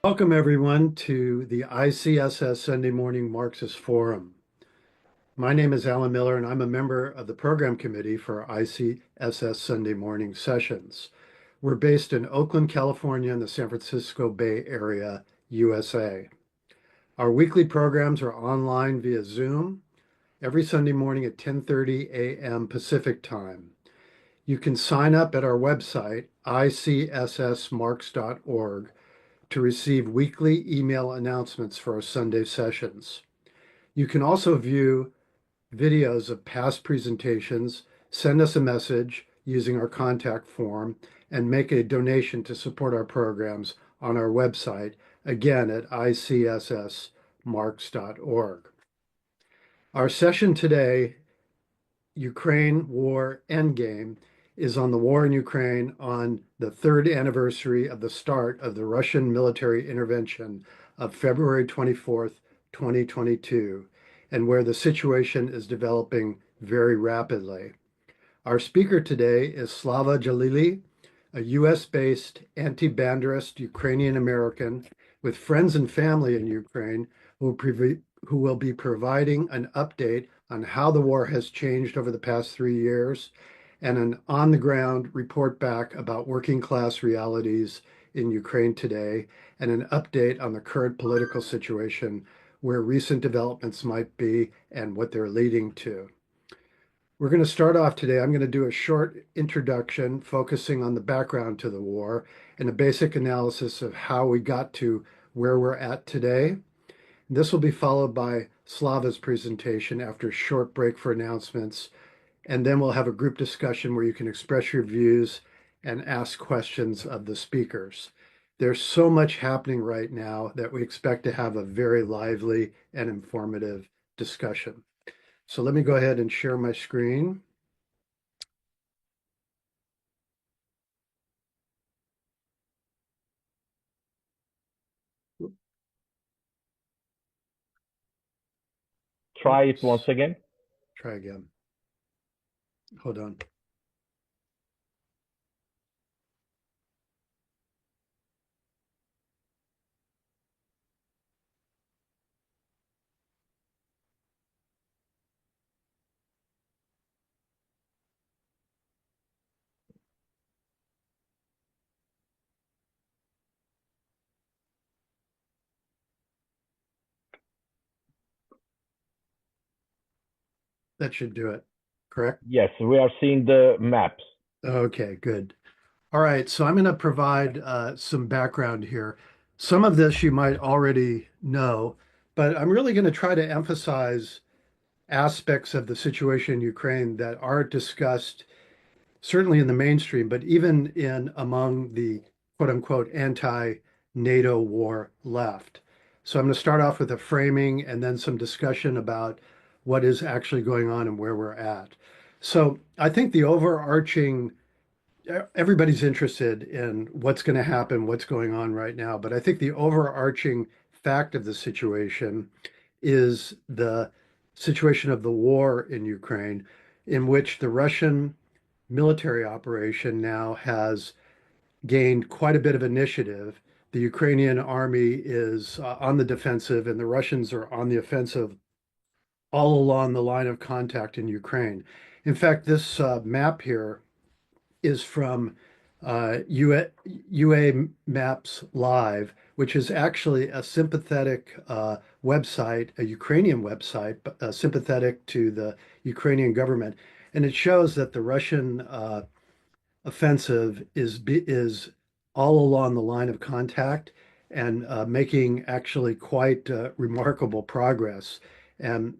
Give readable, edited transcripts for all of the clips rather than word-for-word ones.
Welcome, everyone, to the ICSS Sunday Morning Marxist Forum. My name is Allan Miller, and I'm a member of the program committee for ICSS Sunday Morning Sessions. We're based in Oakland, California, in the San Francisco Bay Area, USA. Our weekly programs are online via Zoom every Sunday morning at 10:30 a.m. Pacific Time. You can sign up at our website, icssmarx.org, to receive weekly email announcements for our Sunday sessions. You can also view videos of past presentations, send us a message using our contact form, and make a donation to support our programs on our website, again at icssmarx.org. Our session today, Ukraine War Endgame, is on the war in Ukraine on the third anniversary of the start of the Russian military intervention of February 24th, 2022, and where the situation is developing very rapidly. Our speaker today is Slava Jalili, a US-based anti-Bandeirist Ukrainian-American with friends and family in Ukraine who will be providing an update on how the war has changed over the past 3 years and an on-the-ground report back about working class realities in Ukraine today, and an update on the current political situation, where recent developments might be and what they're leading to. We're going to start off today. I'm going to do a short introduction focusing on the background to the war and a basic analysis of how we got to where we're at today. This will be followed by Slava's presentation after a short break for announcements, and then we'll have a group discussion where you can express your views and ask questions of the speakers. There's so much happening right now that we expect to have a very lively and informative discussion. So let me go ahead and share my screen. Try it once again. Try again. Hold on. That should do it, correct? Yes, we are seeing the maps. Okay, good. All right, so I'm going to provide some background here. Some of this you might already know, but I'm really going to try to emphasize aspects of the situation in Ukraine that aren't discussed, certainly in the mainstream, but even in among the quote unquote anti-NATO war left. So I'm going to start off with a framing and then some discussion about what is actually going on and where we're at. So I think the overarching everybody's interested in what's going to happen, what's going on right now. But I think the overarching fact of the situation is the situation of the war in Ukraine, in which the Russian military operation now has gained quite a bit of initiative. The Ukrainian army is on the defensive, and the Russians are on the offensive all along the line of contact in Ukraine. In fact, this map here is from UA Maps Live, which is actually a sympathetic website, a Ukrainian website, sympathetic to the Ukrainian government. And it shows that the Russian offensive is all along the line of contact and making actually quite remarkable progress. And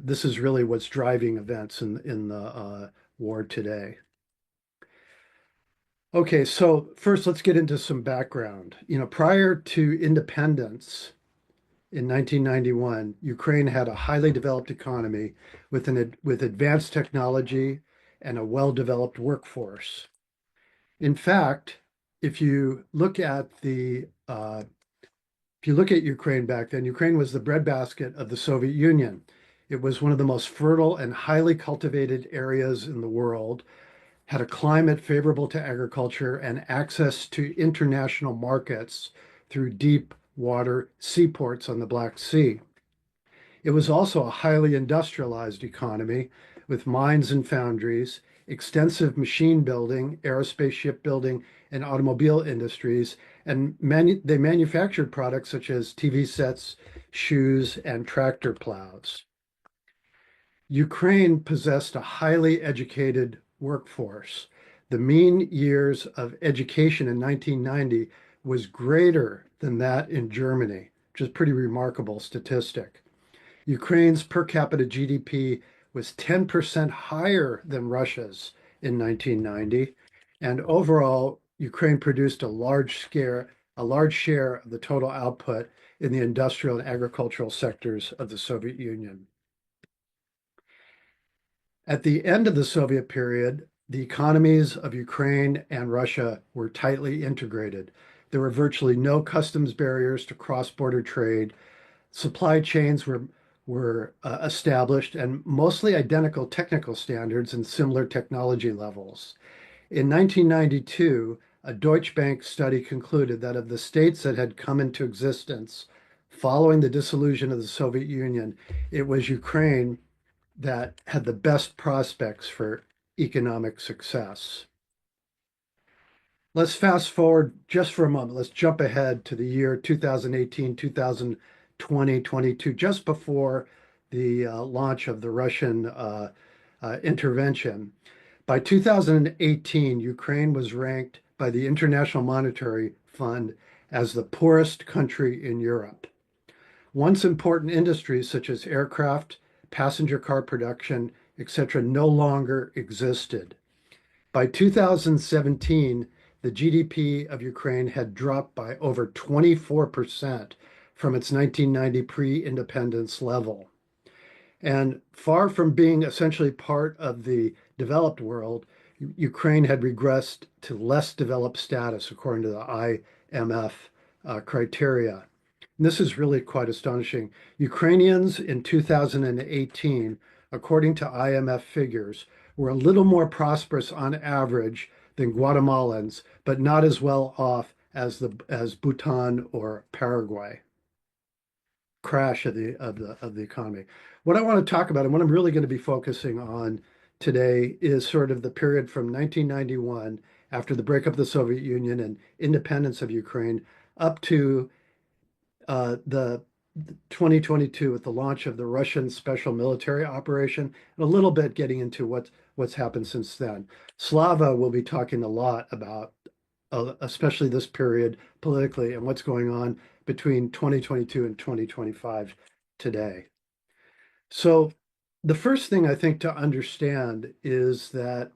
this is really what's driving events in the war today. Okay, so first let's get into some background. Prior to independence in 1991, Ukraine had a highly developed economy with advanced technology and a well-developed workforce. In fact, if you look at Ukraine back then, Ukraine was the breadbasket of the Soviet Union. It was one of the most fertile and highly cultivated areas in the world, had a climate favorable to agriculture and access to international markets through deep water seaports on the Black Sea. It was also a highly industrialized economy with mines and foundries, extensive machine building, aerospace shipbuilding, and automobile industries, and they manufactured products such as TV sets, shoes, and tractor plows. Ukraine possessed a highly educated workforce. The mean years of education in 1990 was greater than that in Germany, which is a pretty remarkable statistic. Ukraine's per capita GDP was 10% higher than Russia's in 1990, and overall, Ukraine produced a large share of the total output in the industrial and agricultural sectors of the Soviet Union. At the end of the Soviet period, the economies of Ukraine and Russia were tightly integrated. There were virtually no customs barriers to cross-border trade. Supply chains were established and mostly identical technical standards and similar technology levels. In 1992, a Deutsche Bank study concluded that of the states that had come into existence following the dissolution of the Soviet Union, it was Ukraine that had the best prospects for economic success. Let's fast forward just for a moment. Let's jump ahead to the year 2018, 2020, 22, just before the launch of the Russian intervention. By 2018, Ukraine was ranked by the International Monetary Fund as the poorest country in Europe. Once important industries such as aircraft, passenger car production, etc., no longer existed. By 2017, the GDP of Ukraine had dropped by over 24% from its 1990 pre-independence level. And far from being essentially part of the developed world, Ukraine had regressed to less developed status according to the IMF criteria. And this is really quite astonishing. Ukrainians in 2018, according to IMF figures, were a little more prosperous on average than Guatemalans, but not as well off as Bhutan or Paraguay. Crash of the economy. What I want to talk about and what I'm really going to be focusing on today is sort of the period from 1991, after the breakup of the Soviet Union and independence of Ukraine, up to the 2022 with the launch of the Russian special military operation, and a little bit getting into what's happened since then. Slava will be talking a lot about, especially this period politically and what's going on between 2022 and 2025 today. So the first thing I think to understand is that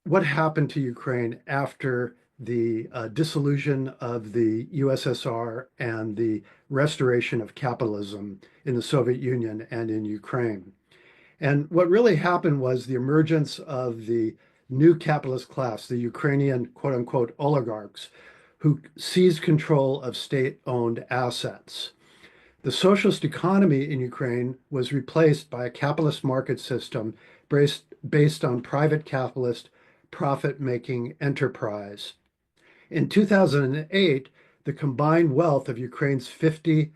what happened to Ukraine after the dissolution of the USSR and the restoration of capitalism in the Soviet Union and in Ukraine. And what really happened was the emergence of the new capitalist class, the Ukrainian quote unquote oligarchs, who seized control of state-owned assets. The socialist economy in Ukraine was replaced by a capitalist market system based on private capitalist profit-making enterprise. In 2008, the combined wealth of Ukraine's 50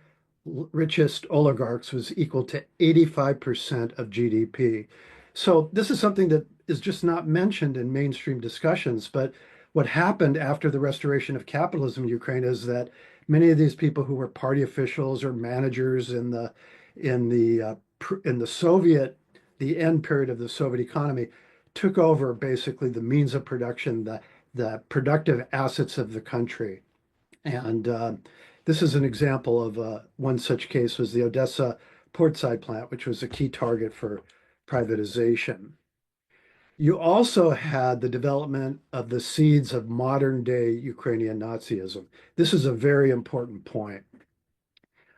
richest oligarchs was equal to 85% of GDP. So this is something that is just not mentioned in mainstream discussions. But what happened after the restoration of capitalism in Ukraine is that many of these people who were party officials or managers in the Soviet, the end period of the Soviet economy, took over basically the means of production, the productive assets of the country. And this is an example of one such case was the Odessa portside plant, which was a key target for privatization. You also had the development of the seeds of modern day Ukrainian Nazism. This is a very important point.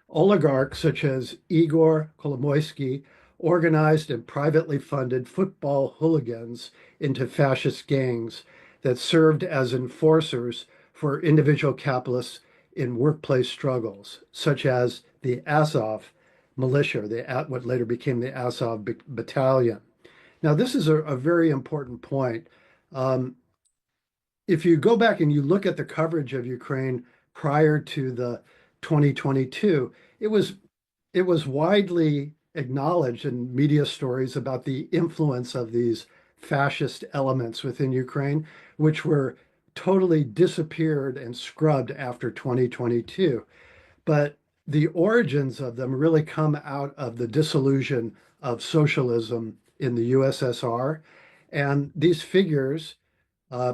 Oligarchs such as Igor Kolomoisky organized and privately funded football hooligans into fascist gangs that served as enforcers for individual capitalists in workplace struggles, such as the Azov militia, what later became the Azov Battalion. Now, this is a very important point. If you go back and you look at the coverage of Ukraine prior to 2022, it was it was widely acknowledged in media stories about the influence of these fascist elements within Ukraine, which were totally disappeared and scrubbed after 2022. But the origins of them really come out of the dissolution of socialism in the USSR. And these figures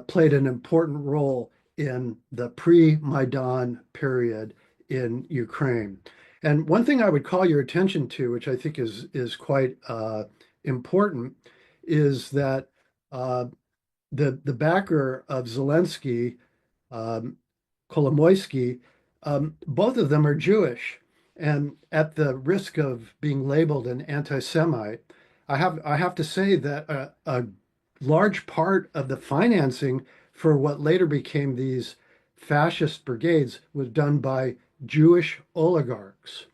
played an important role in the pre-Maidan period in Ukraine. And one thing I would call your attention to, which I think is quite important, is that uh, the backer of Zelensky, um, Kolomoisky, both of them are Jewish. And at the risk of being labeled an anti-Semite, I have to say that a large part of the financing for what later became these fascist brigades was done by Jewish oligarchs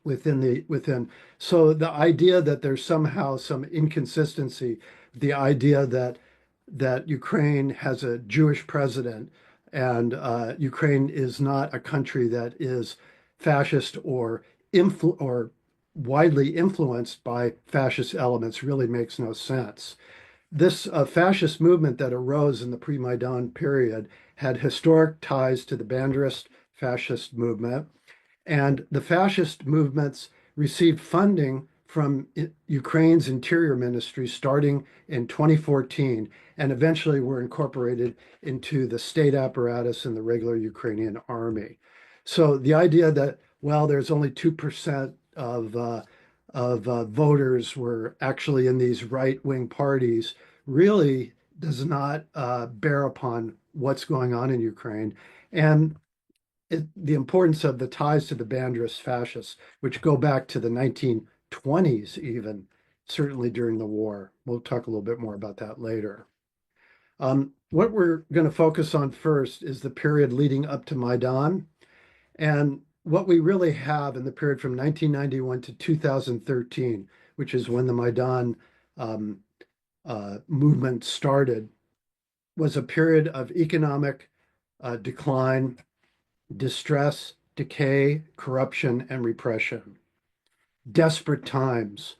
within. So the idea that there's somehow some inconsistency, the idea that Ukraine has a Jewish president and Ukraine is not a country that is fascist or widely influenced by fascist elements really makes no sense. This fascist movement that arose in the pre-Maidan period had historic ties to the Banderist fascist movement, and the fascist movements received funding from Ukraine's interior ministry starting in 2014 and eventually were incorporated into the state apparatus and the regular Ukrainian army. So the idea that, well, there's only 2% of voters were actually in these right-wing parties really does not bear upon what's going on in Ukraine. And the importance of the ties to the Banderist fascists, which go back to the 1920s, even certainly during the war. We'll talk a little bit more about that later. What we're going to focus on first is the period leading up to Maidan. And what we really have in the period from 1991 to 2013, which is when the Maidan movement started, was a period of economic decline, distress, decay, corruption, and repression. Desperate times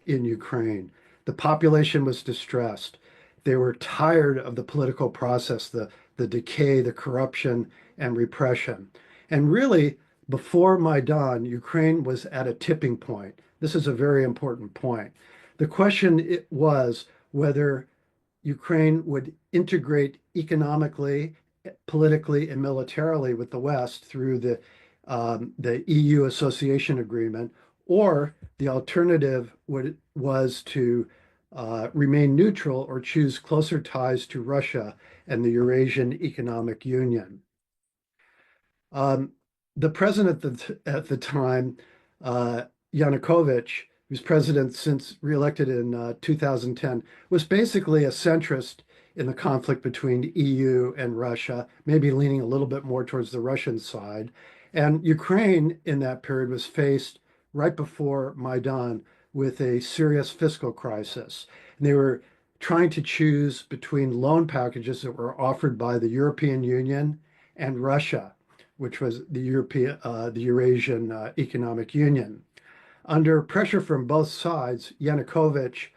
in Ukraine. The population was distressed. They were tired of the political process, the decay, the corruption, and repression. And really, before Maidan, Ukraine was at a tipping point. This is a very important point. The question it was whether Ukraine would integrate economically, politically, and militarily with the West through the EU association agreement, or the alternative was to remain neutral or choose closer ties to Russia and the Eurasian Economic Union. The president at the time, Yanukovych, who's president since reelected in 2010, was basically a centrist in the conflict between EU and Russia, maybe leaning a little bit more towards the Russian side. And Ukraine in that period was faced right before Maidan with a serious fiscal crisis. And they were trying to choose between loan packages that were offered by the European Union and Russia, which was the Eurasian Economic Union. Under pressure from both sides, Yanukovych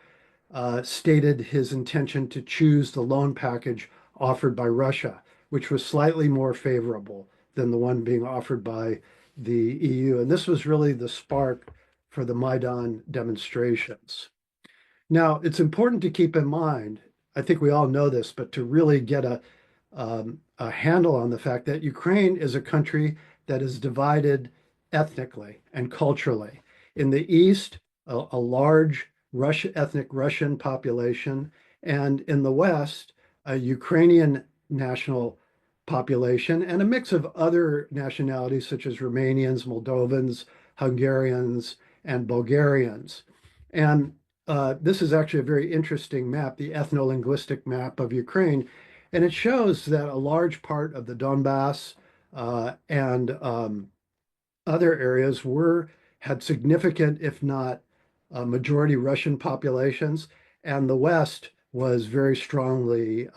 stated his intention to choose the loan package offered by Russia, which was slightly more favorable than the one being offered by the EU. And this was really the spark for the Maidan demonstrations. Now, it's important to keep in mind, I think we all know this, but to really get a handle on the fact that Ukraine is a country that is divided ethnically and culturally. In the East, a large ethnic Russian population, and in the West, a Ukrainian national population, and a mix of other nationalities such as Romanians, Moldovans, Hungarians, and Bulgarians. And this is actually a very interesting map, the ethno-linguistic map of Ukraine, and it shows that a large part of the Donbass and other areas had significant, if not majority Russian populations, and the West was very strongly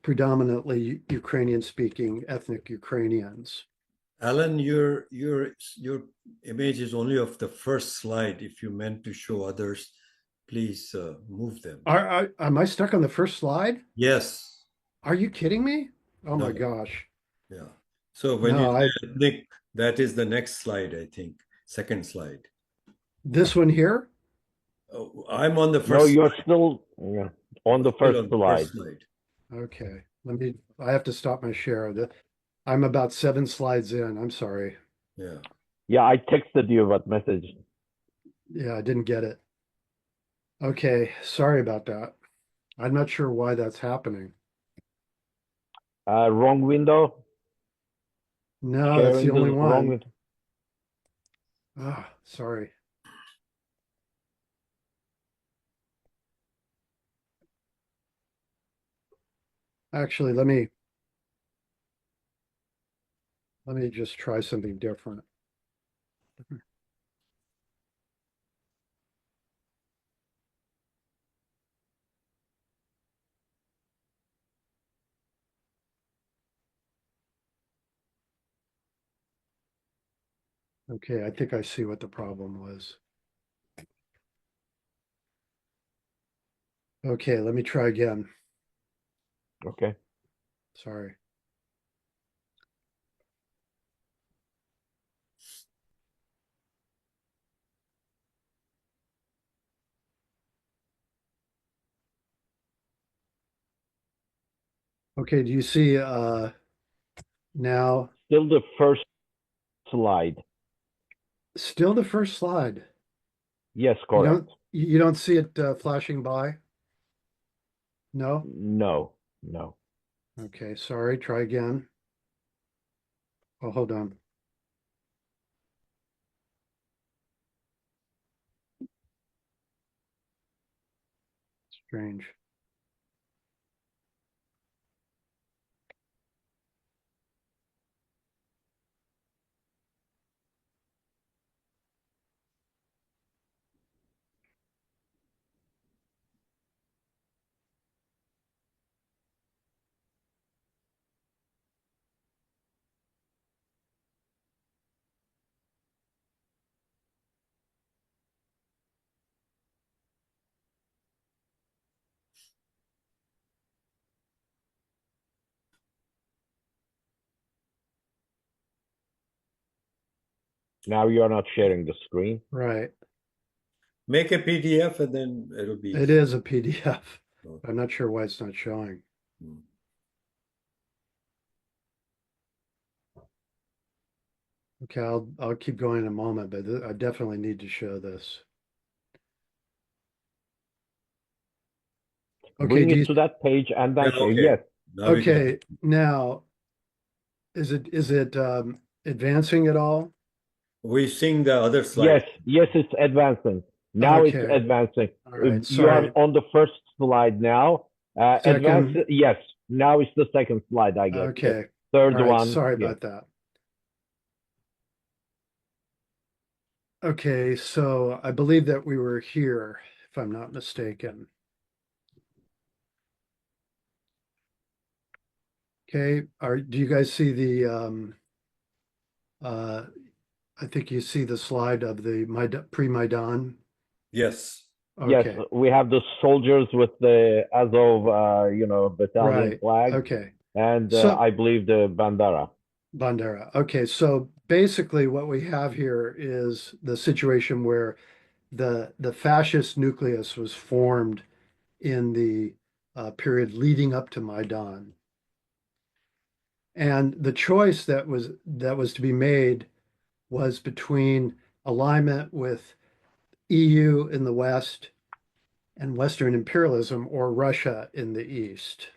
predominantly Ukrainian-speaking ethnic Ukrainians. Alan, your image is only of the first slide. If you meant to show others, please move them. Am I stuck on the first slide? Yes. Are you kidding me? Oh my No. gosh. Yeah. So when you No, say ethnic, that is the next slide, I think. Second slide. this one here? Oh, I'm on the No, first you're slide. still on the Still first on the slide. first slide. Okay. I have to stop my share. I'm about 7 slides in. I'm sorry. Yeah. Yeah, I texted you that message. Yeah, I didn't get it. Okay, sorry about that. I'm not sure why that's happening. Wrong window. No, that's the Sharing the only wrong one. window. Ah, sorry. Actually, let me just try something different. Okay, I think I see what the problem was. Okay, let me try again. Okay. Sorry. Okay, do you see now? Still the first slide. Still the first slide. Yes, You correct. don't see it flashing by? No? No, no. Okay, sorry. Try again. Oh, hold on. Strange. Now you're not sharing the screen. Right. Make a PDF and then it'll be. It is a PDF. Oh. I'm not sure why it's not showing. Hmm. Okay, I'll keep going in a moment, but I definitely need to show this. Okay, Bring do you it to that page and then Yeah, share. okay. Yes. Now we got okay, it. now is it advancing at all? We're seeing the other slide. Yes, yes, it's advancing. Now it's Okay. advancing. All right, You are sorry. on the first slide now. Advance, Second. yes. Now it's the second slide, I guess. Okay. Third All right, one. sorry yes. about that. Okay, so I believe that we were here, if I'm not mistaken. Okay, do you guys see the I think you see the slide of the pre-Maidan? Yes. Yes, Okay, we have the soldiers with the Azov, battalion right. flag, Okay. and So I believe the bandera. Bandera. Okay, so basically what we have here is the situation where the fascist nucleus was formed in the period leading up to Maidan. And the choice that was to be made was between alignment with EU in the West and Western imperialism or Russia in the East.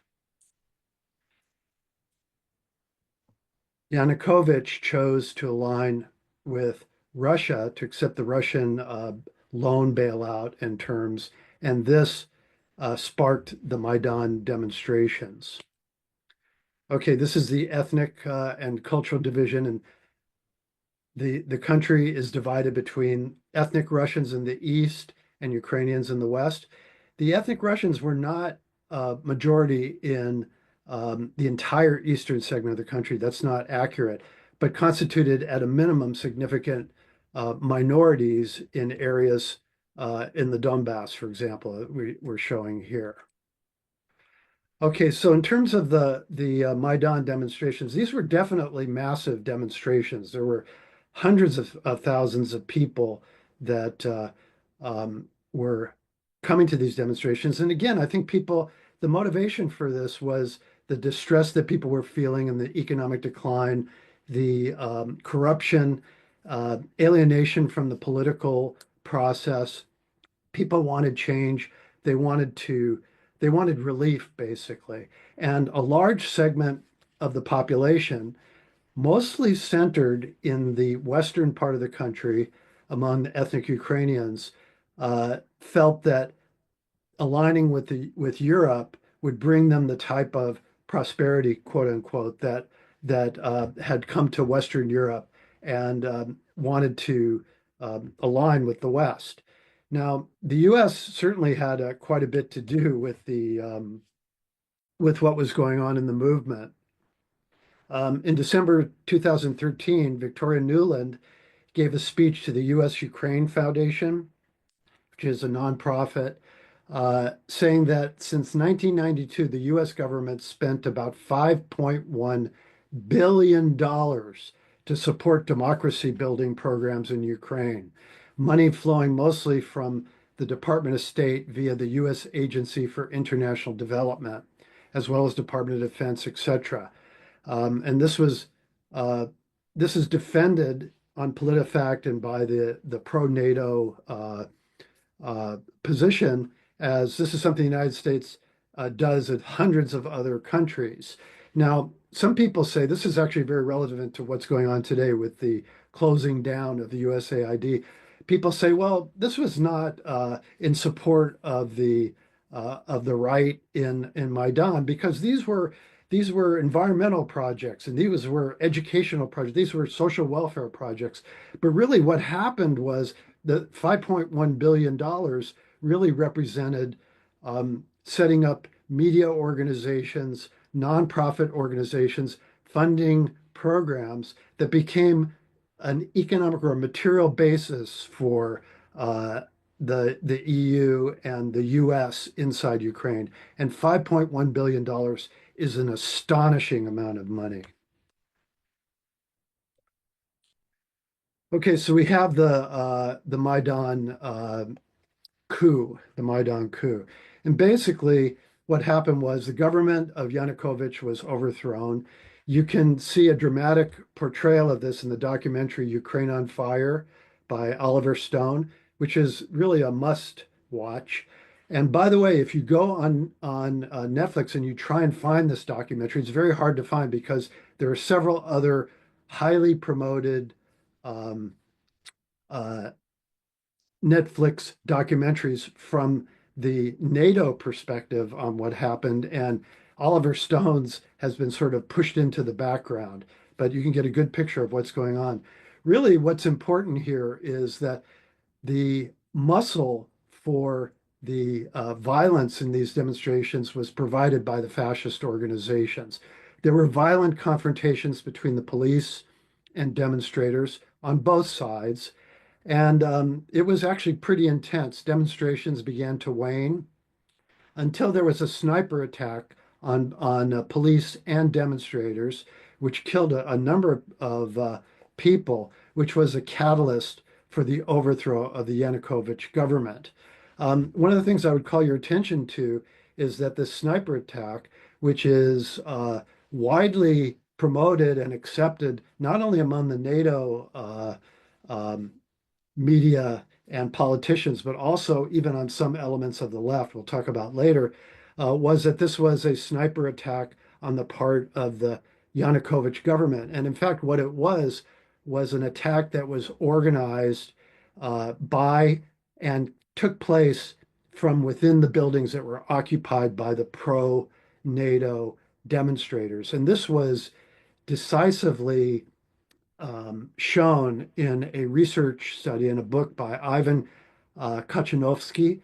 Yanukovych chose to align with Russia to accept the Russian loan bailout and terms, and this sparked the Maidan demonstrations. Okay, this is the ethnic and cultural division, and the country is divided between ethnic Russians in the East and Ukrainians in the West. The ethnic Russians were not a majority in the entire eastern segment of the country. That's not accurate. but constituted at a minimum significant minorities in areas in the Donbass, for example, that we're showing here. Okay, so in terms of the Maidan demonstrations, these were definitely massive demonstrations. There were hundreds of thousands of people that were coming to these demonstrations. And again, I think the motivation for this was the distress that people were feeling and the economic decline, the corruption, alienation from the political process. People wanted change. They wanted relief, basically. And a large segment of the population, mostly centered in the western part of the country among the ethnic Ukrainians, felt that aligning with Europe would bring them the type of prosperity, quote unquote, that had come to Western Europe and wanted to align with the West. Now, the U.S. certainly had quite a bit to do with what was going on in the movement. In December 2013, Victoria Nuland gave a speech to the U.S. Ukraine Foundation, which is a nonprofit, saying that since 1992, the U.S. government spent about $5.1 billion to support democracy building programs in Ukraine, money flowing mostly from the Department of State via the U.S. Agency for International Development, as well as Department of Defense, etc. And this is defended on PolitiFact and by the pro-NATO position, as this is something the United States does at hundreds of other countries. Now, some people say this is actually very relevant to what's going on today with the closing down of the USAID. People say, well, this was not in support of the right in Maidan, because these were environmental projects and these were educational projects. These were social welfare projects. But really what happened was the $5.1 billion really represented setting up media organizations, nonprofit organizations, funding programs that became an economic or a material basis for the EU and the US inside Ukraine. And $5.1 billion is an astonishing amount of money. Okay, so we have the Maidan coup, the Maidan coup. And basically what happened was the government of Yanukovych was overthrown. You can see a dramatic portrayal of this in the documentary Ukraine on Fire by Oliver Stone, which is really a must watch. And by the way, if you go on Netflix and you try and find this documentary, it's very hard to find because there are several other highly promoted Netflix documentaries from the NATO perspective on what happened, and Oliver Stone's has been sort of pushed into the background, but you can get a good picture of what's going on. Really, what's important here is that the muscle for the violence in these demonstrations was provided by the fascist organizations. There were violent confrontations between the police and demonstrators on both sides. And it was actually pretty intense. Demonstrations began to wane until there was a sniper attack on police and demonstrators, which killed a number of people, which was a catalyst for the overthrow of the Yanukovych government. One of the things I would call your attention to is that the sniper attack, which is widely promoted and accepted not only among the NATO media and politicians, but also even on some elements of the left, we'll talk about later, was that this was a sniper attack on the part of the Yanukovych government. And in fact, what it was an attack that was organized by and took place from within the buildings that were occupied by the pro-NATO demonstrators. And this was decisively shown in a research study in a book by Ivan Kachanovsky,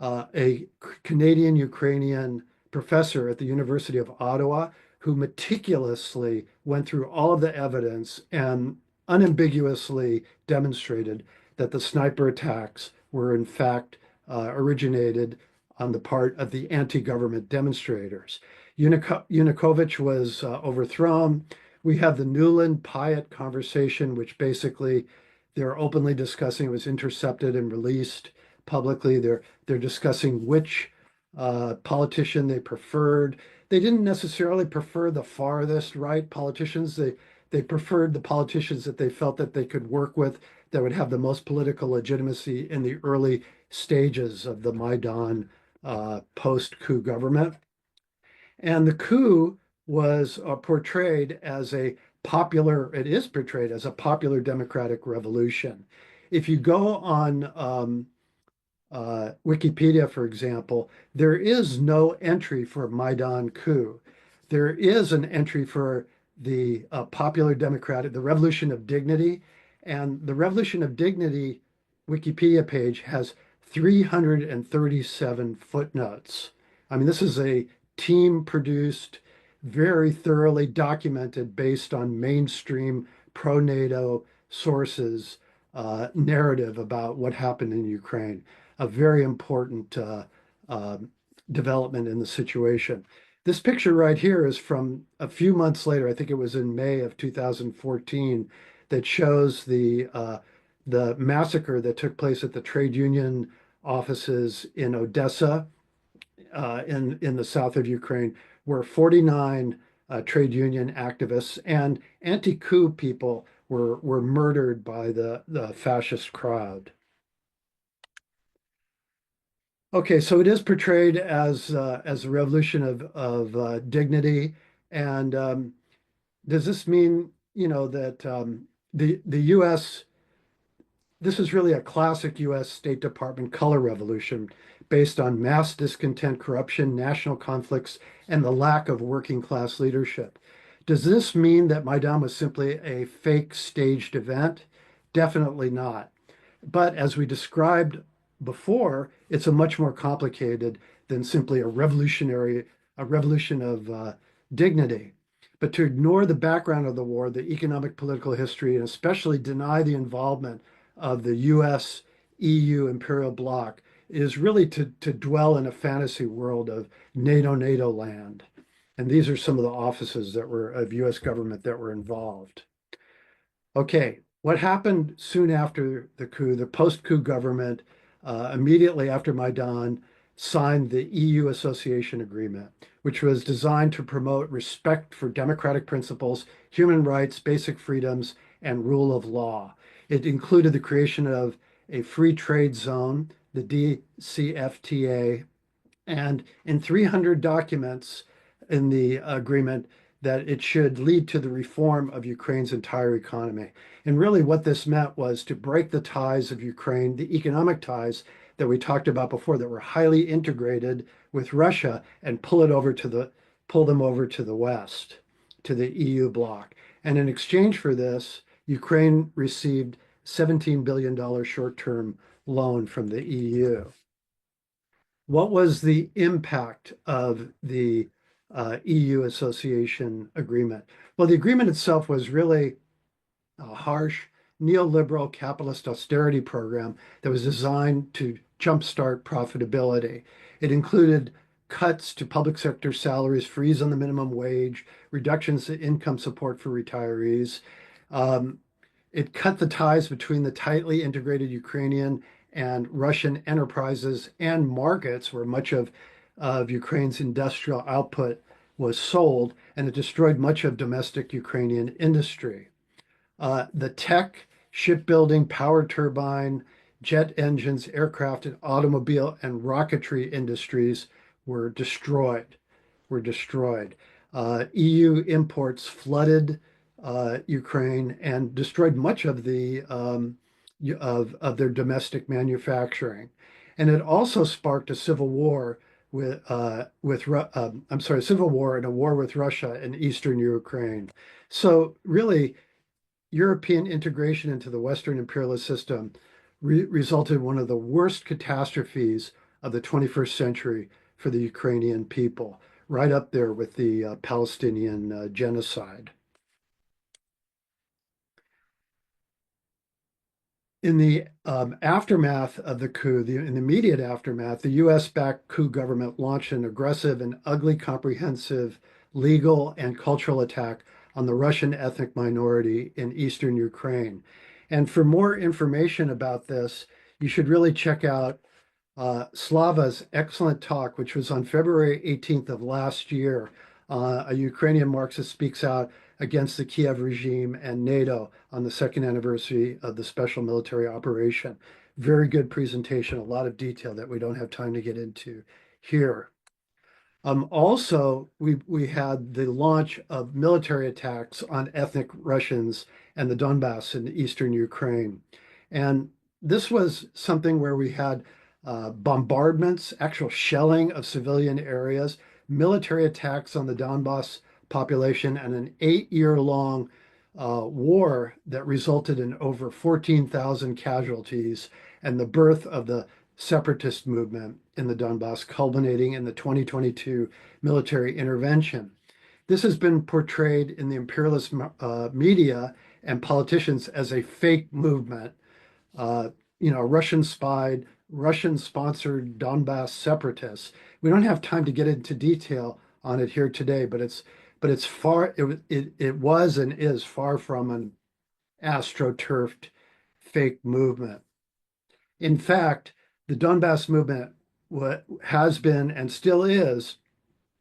a Canadian-Ukrainian professor at the University of Ottawa, who meticulously went through all of the evidence and unambiguously demonstrated that the sniper attacks were in fact originated on the part of the anti-government demonstrators. Yanukovych was overthrown. We have the Nuland-Pyatt conversation, which basically they're openly discussing. It was intercepted and released publicly. They're discussing which politician they preferred. They didn't necessarily prefer the farthest right politicians. They preferred the politicians that they felt that they could work with that would have the most political legitimacy in the early stages of the Maidan post-coup government. And the coup was portrayed as a popular, it is portrayed as a popular democratic revolution. If you go on Wikipedia, for example, there is no entry for Maidan coup. There is an entry for the popular democratic, the Revolution of Dignity, and the Revolution of Dignity Wikipedia page has 337 footnotes. I mean, this is a team-produced, very thoroughly documented, based on mainstream pro-NATO sources, narrative about what happened in Ukraine. A very important development in the situation. This picture right here is from a few months later. I think it was in May of 2014, that shows the massacre that took place at the trade union offices in Odessa, in the south of Ukraine, where 49 trade union activists and anti-coup people were murdered by the fascist crowd. Okay, so it is portrayed as a revolution of dignity, and does this mean, that the U.S. This is really a classic U.S. State Department color revolution based on mass discontent, corruption, national conflicts, and the lack of working class leadership. Does this mean that Maidan was simply a fake staged event? Definitely not. But as we described before, it's a much more complicated than simply a revolution of dignity. But to ignore the background of the war, the economic, political history, and especially deny the involvement of the US, EU imperial bloc is really to dwell in a fantasy world of NATO land. And these are some of the offices that were of US government that were involved. Okay, what happened soon after the coup? The post-coup government, immediately after Maidan, signed the EU Association Agreement, which was designed to promote respect for democratic principles, human rights, basic freedoms, and rule of law. It included the creation of a free trade zone, the DCFTA, and in 300 documents in the agreement that it should lead to the reform of Ukraine's entire economy. And really what this meant was to break the ties of Ukraine, the economic ties that we talked about before that were highly integrated with Russia, and pull them over to the West, to the EU bloc. And in exchange for this, Ukraine received $17 billion short-term loan from the EU. What was the impact of the EU Association Agreement? Well, the agreement itself was really a harsh neoliberal capitalist austerity program that was designed to jumpstart profitability. It included cuts to public sector salaries, freeze on the minimum wage, reductions to income support for retirees. It cut the ties between the tightly integrated Ukrainian and Russian enterprises and markets where much of Ukraine's industrial output was sold, and it destroyed much of domestic Ukrainian industry. The tech, shipbuilding, power turbine, jet engines, aircraft, and automobile and rocketry industries were destroyed. EU imports flooded Ukraine and destroyed much of their domestic manufacturing, and it also sparked a civil war civil war and a war with Russia in eastern Ukraine. So really, European integration into the Western imperialist system resulted in one of the worst catastrophes of the 21st century for the Ukrainian people. right up there with the Palestinian genocide. In the aftermath of the coup, in the immediate aftermath, the US-backed coup government launched an aggressive and ugly, comprehensive legal and cultural attack on the Russian ethnic minority in eastern Ukraine. And for more information about this, you should really check out Slava's excellent talk, which was on February 18th of last year. A Ukrainian Marxist speaks out against the Kiev regime and NATO on the second anniversary of the special military operation. Very good presentation, a lot of detail that we don't have time to get into here. Also, we had the launch of military attacks on ethnic Russians and the Donbass in eastern Ukraine. And this was something where we had bombardments, actual shelling of civilian areas, military attacks on the Donbass population, and an 8-year-long war that resulted in over 14,000 casualties and the birth of the separatist movement in the Donbass, culminating in the 2022 military intervention. This has been portrayed in the imperialist media and politicians as a fake movement, Russian-spied, Russian-sponsored Donbass separatists. We don't have time to get into detail on it here today, but it was and is far from an astroturfed fake movement. In fact, the Donbass movement has been and still is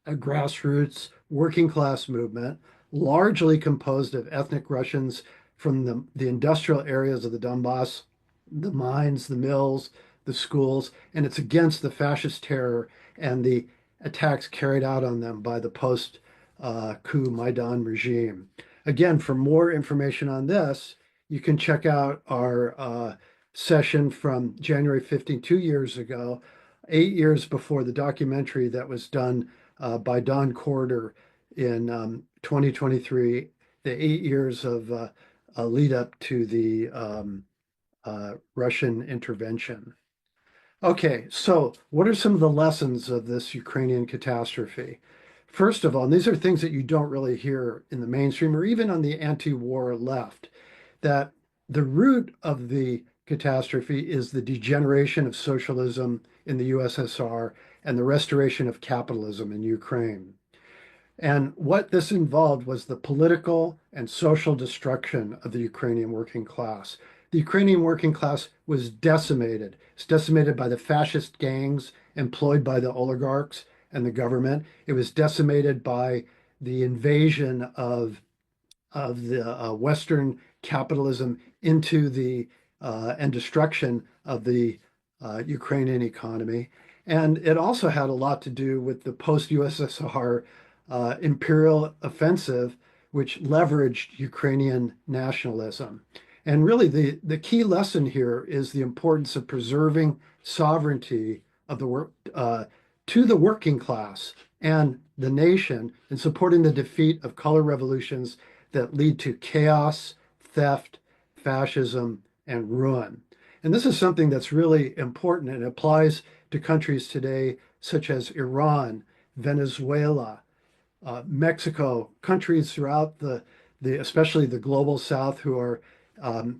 a grassroots working class movement, largely composed of ethnic Russians from the industrial areas of the Donbass, the mines, the mills, the schools, and it's against the fascist terror and the attacks carried out on them by the post-coup Maidan regime. Again, for more information on this, you can check out our session from January 15, 2 years ago, 8 years before the documentary that was done by Don Corder in 2023, the 8 years of lead up to the Russian intervention. Okay, so what are some of the lessons of this Ukrainian catastrophe? First of all, and these are things that you don't really hear in the mainstream or even on the anti-war left, that the root of the catastrophe is the degeneration of socialism in the USSR and the restoration of capitalism in Ukraine. And what this involved was the political and social destruction of the Ukrainian working class. The Ukrainian working class was decimated. It's decimated by the fascist gangs employed by the oligarchs and the government. It was decimated by the invasion of the Western capitalism into the and destruction of the Ukrainian economy. And it also had a lot to do with the post-USSR imperial offensive, which leveraged Ukrainian nationalism. And really, the key lesson here is the importance of preserving sovereignty of to the working class and the nation and supporting the defeat of color revolutions that lead to chaos, theft, fascism, and ruin. And this is something that's really important and applies to countries today such as Iran, Venezuela, Mexico, countries throughout especially the global South who are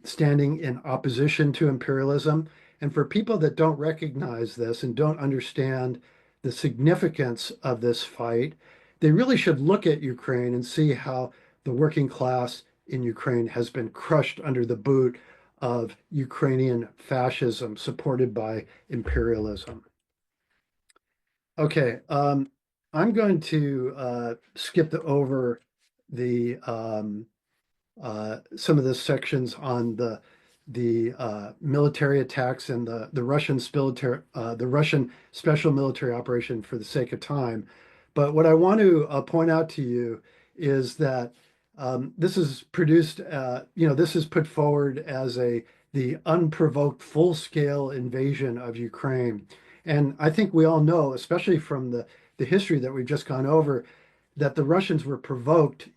standing in opposition to imperialism. And for people that don't recognize this and don't understand the significance of this fight, they really should look at Ukraine and see how the working class in Ukraine has been crushed under the boot of Ukrainian fascism supported by imperialism. Okay, I'm going to skip over the some of the sections on the military attacks and the Russian special military operation for the sake of time. But what I want to point out to you is that this is produced, this is put forward as the unprovoked full-scale invasion of Ukraine. And I think we all know, especially from the history that we've just gone over, that the Russians were provoked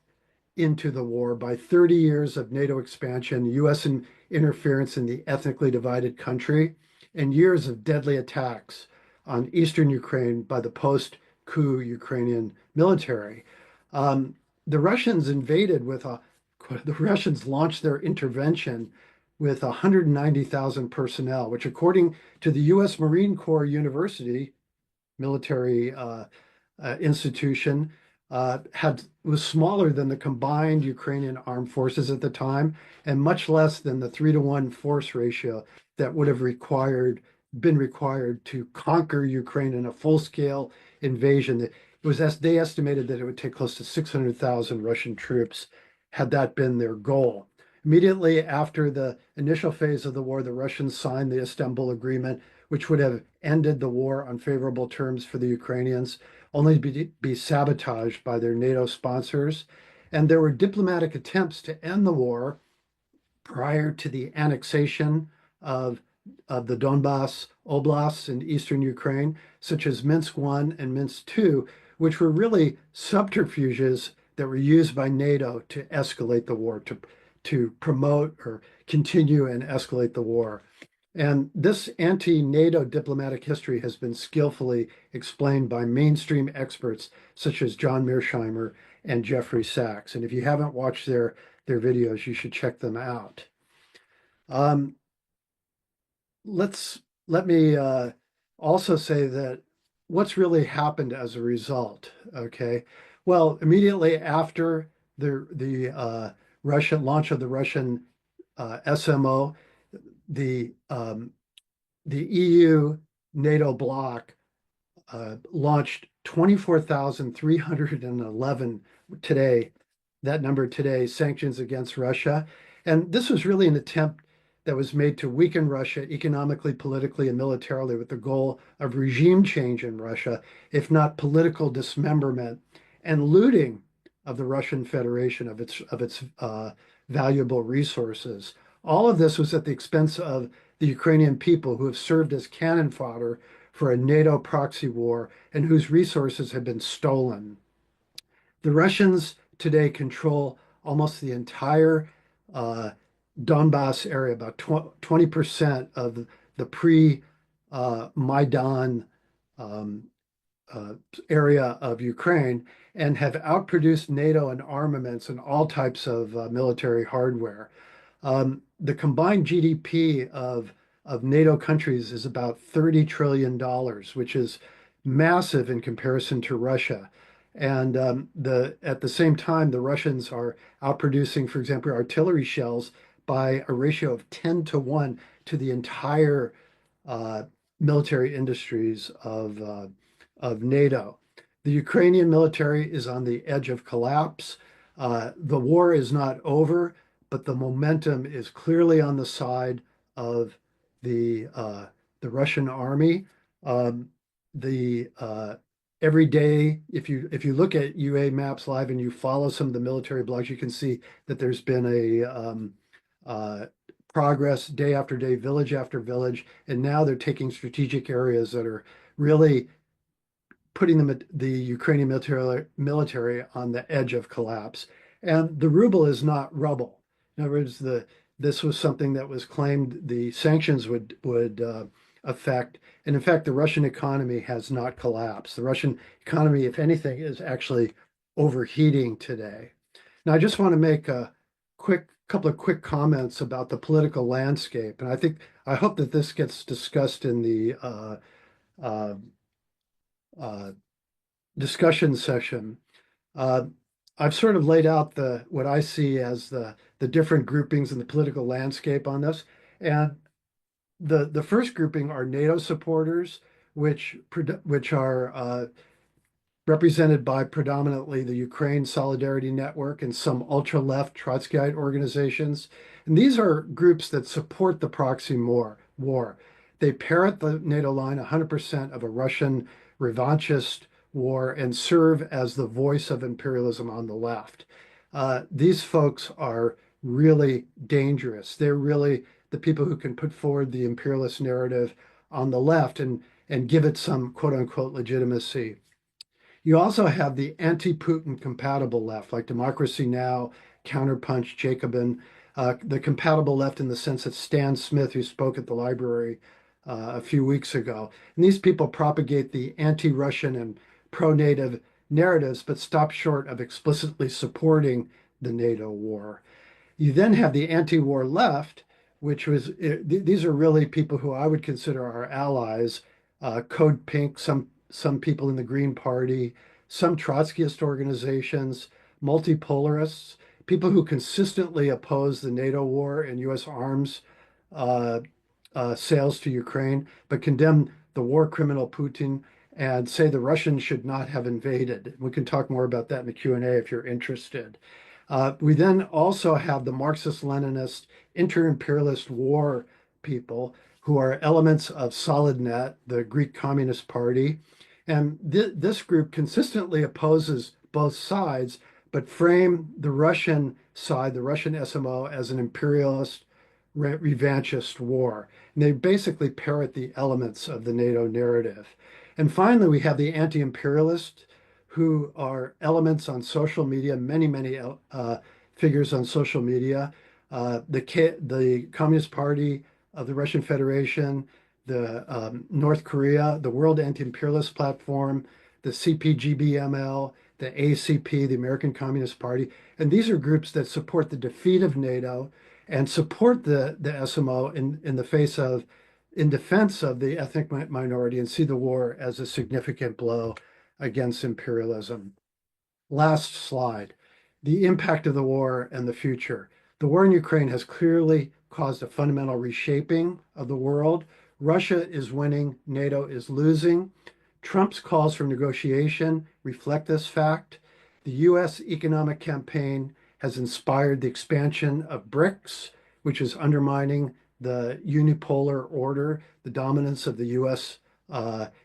into the war by 30 years of NATO expansion, U.S. interference in the ethnically divided country, and years of deadly attacks on eastern Ukraine by the post post-coup Ukrainian military. The Russians invaded the Russians launched their intervention with 190,000 personnel, which according to the U.S. Marine Corps University military institution, was smaller than the combined Ukrainian armed forces at the time, and much less than the 3-to-1 force ratio that would have been required to conquer Ukraine in a full-scale invasion. They estimated that it would take close to 600,000 Russian troops had that been their goal. Immediately after the initial phase of the war, the Russians signed the Istanbul Agreement, which would have ended the war on favorable terms for the Ukrainians, only to be sabotaged by their NATO sponsors. And there were diplomatic attempts to end the war prior to the annexation of the Donbas oblasts in eastern Ukraine, such as Minsk I and Minsk II, which were really subterfuges that were used by NATO to escalate the war, to promote or continue and escalate the war. And this anti-NATO diplomatic history has been skillfully explained by mainstream experts such as John Mearsheimer and Jeffrey Sachs. And if you haven't watched their videos, you should check them out. Let me also say that what's really happened as a result. Okay, well, immediately after the Russian launch of the Russian SMO, the EU NATO bloc launched 24,311 today, that number today, sanctions against Russia. And this was really an attempt that was made to weaken Russia economically, politically, and militarily with the goal of regime change in Russia, if not political dismemberment and looting of the Russian Federation of its valuable resources. All of this was at the expense of the Ukrainian people who have served as cannon fodder for a NATO proxy war and whose resources have been stolen. The Russians today control almost the entire Donbas area, about 20% of the pre-Maidan area of Ukraine, and have outproduced NATO in armaments and all types of military hardware. The combined GDP of NATO countries is about $30 trillion, which is massive in comparison to Russia. And at the same time, the Russians are outproducing, for example, artillery shells by a ratio of 10-to-1 to the entire military industries of NATO. The Ukrainian military is on the edge of collapse. The war is not over, but the momentum is clearly on the side of the Russian army. Every day, if you look at UA Maps Live and you follow some of the military blogs, you can see that there's been a progress day after day, village after village, and now they're taking strategic areas that are really putting the Ukrainian military on the edge of collapse. And the ruble is not rubble. In other words, this was something that was claimed the sanctions would affect. And in fact, the Russian economy has not collapsed. The Russian economy, if anything, is actually overheating today. Now, I just want to make a couple of quick comments about the political landscape. And I hope that this gets discussed in the discussion session. I've sort of laid out what I see as the different groupings in the political landscape on this. And the first grouping are NATO supporters, which are represented by predominantly the Ukraine Solidarity Network and some ultra-left Trotskyite organizations. And these are groups that support the proxy war. They parrot the NATO line 100% of a Russian revanchist war and serve as the voice of imperialism on the left. These folks are really dangerous. They're really the people who can put forward the imperialist narrative on the left and give it some quote unquote legitimacy. You also have the anti-Putin compatible left, like Democracy Now!, Counterpunch, Jacobin, the compatible left in the sense that Stan Smith, who spoke at the library a few weeks ago. And these people propagate the anti-Russian and pro-NATO narratives, but stop short of explicitly supporting the NATO war. You then have the anti-war left, which was, these are really people who I would consider our allies, Code Pink, some people in the Green Party, some Trotskyist organizations, multipolarists, people who consistently oppose the NATO war and U.S. arms uh, sales to Ukraine, but condemn the war criminal Putin and say the Russians should not have invaded. We can talk more about that in the Q&A if you're interested. We then also have the Marxist-Leninist inter-imperialist war people who are elements of SolidNet, the Greek Communist Party. And this group consistently opposes both sides, but frame the Russian side, the Russian SMO, as an imperialist, revanchist war. And they basically parrot the elements of the NATO narrative. And finally, we have the anti-imperialist, who are elements on social media, many figures on social media, the Communist Party of the Russian Federation, the North Korea, the World Anti-Imperialist Platform, the CPGBML, the ACP, the American Communist Party. And these are groups that support the defeat of NATO and support the SMO in the face of, in defense of the ethnic minority, and see the war as a significant blow against imperialism. Last slide, the impact of the war and the future. The war in Ukraine has clearly caused a fundamental reshaping of the world. Russia is winning, NATO is losing. Trump's calls for negotiation reflect this fact. The US economic campaign has inspired the expansion of BRICS, which is undermining the unipolar order, the dominance of the US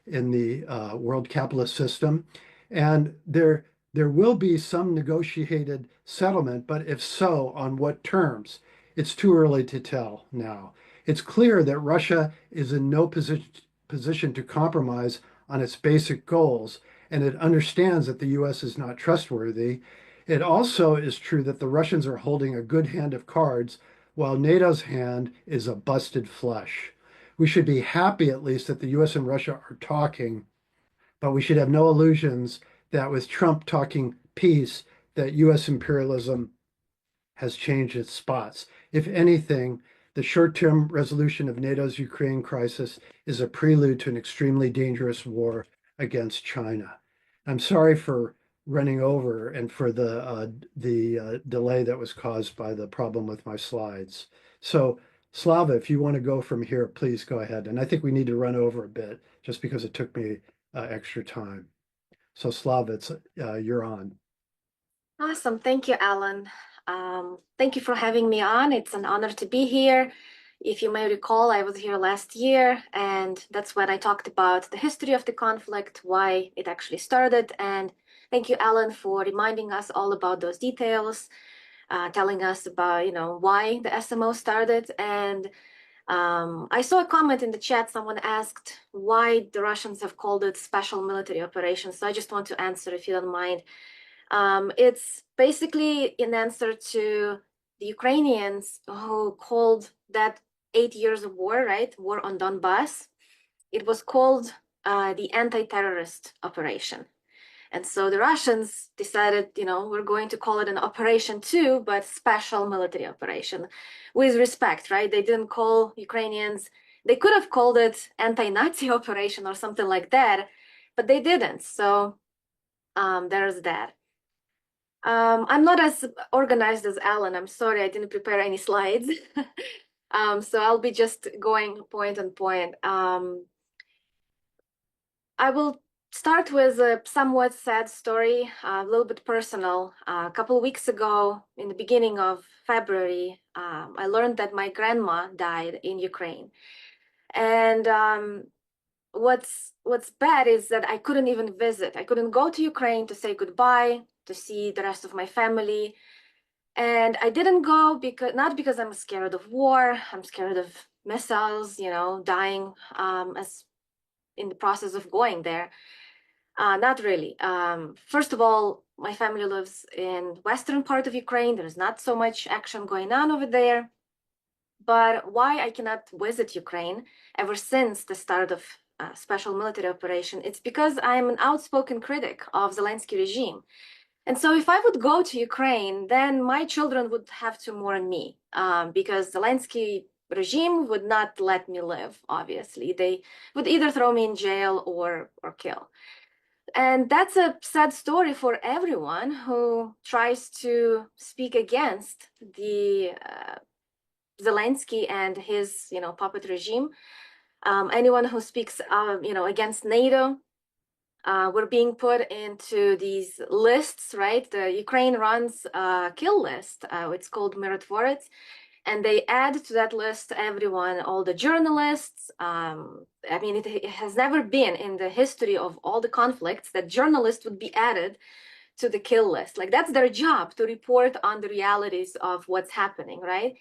in the world capitalist system. And there will be some negotiated settlement, but if so, on what terms? It's too early to tell now. It's clear that Russia is in no position to compromise on its basic goals, and it understands that the US is not trustworthy. It also is true that the Russians are holding a good hand of cards, while NATO's hand is a busted flush. We should be happy, at least, that the US and Russia are talking, but we should have no illusions that with Trump talking peace, that US imperialism has changed its spots. If anything, the short-term resolution of NATO's Ukraine crisis is a prelude to an extremely dangerous war against China. I'm sorry for running over and for the delay that was caused by the problem with my slides. So Slava, if you want to go from here, please go ahead. And I think we need to run over a bit just because it took me extra time. So Slava, you're on. Awesome. Thank you, Alan. Thank you for having me on. It's an honor to be here. If you may recall, I was here last year, and that's when I talked about the history of the conflict, why it actually started. And thank you, Alan, for reminding us all about those details, telling us about, why the SMO started. And I saw a comment in the chat. Someone asked why the Russians have called it special military operation. So I just want to answer, if you don't mind. It's basically in answer to the Ukrainians who called that 8 years of war, right? War on Donbass. It was called the anti-terrorist operation. And so the Russians decided, we're going to call it an operation too, but special military operation with respect, right? They didn't call Ukrainians, they could have called it anti-Nazi operation or something like that, but they didn't. So there's that. I'm not as organized as Alan. I'm sorry, I didn't prepare any slides. So I'll be just going point on point. I will start with a somewhat sad story, a little bit personal. A couple of weeks ago, in the beginning of February, I learned that my grandma died in Ukraine. And what's bad is that I couldn't even visit. I couldn't go to Ukraine to say goodbye, to see the rest of my family. And I didn't go not because I'm scared of war. I'm scared of missiles, dying as in the process of going there. Not really. First of all, my family lives in western part of Ukraine. There's not so much action going on over there. But why I cannot visit Ukraine ever since the start of special military operation, it's because I'm an outspoken critic of Zelensky regime. And so if I would go to Ukraine, then my children would have to mourn me because Zelensky regime would not let me live, obviously. They would either throw me in jail or kill. And that's a sad story for everyone who tries to speak against the Zelensky and his, puppet regime. Anyone who speaks, against NATO, we're being put into these lists, right? The Ukraine runs a kill list. It's called Mirotvorets. And they add to that list everyone, all the journalists. It has never been in the history of all the conflicts that journalists would be added to the kill list. Like, that's their job, to report on the realities of what's happening, right?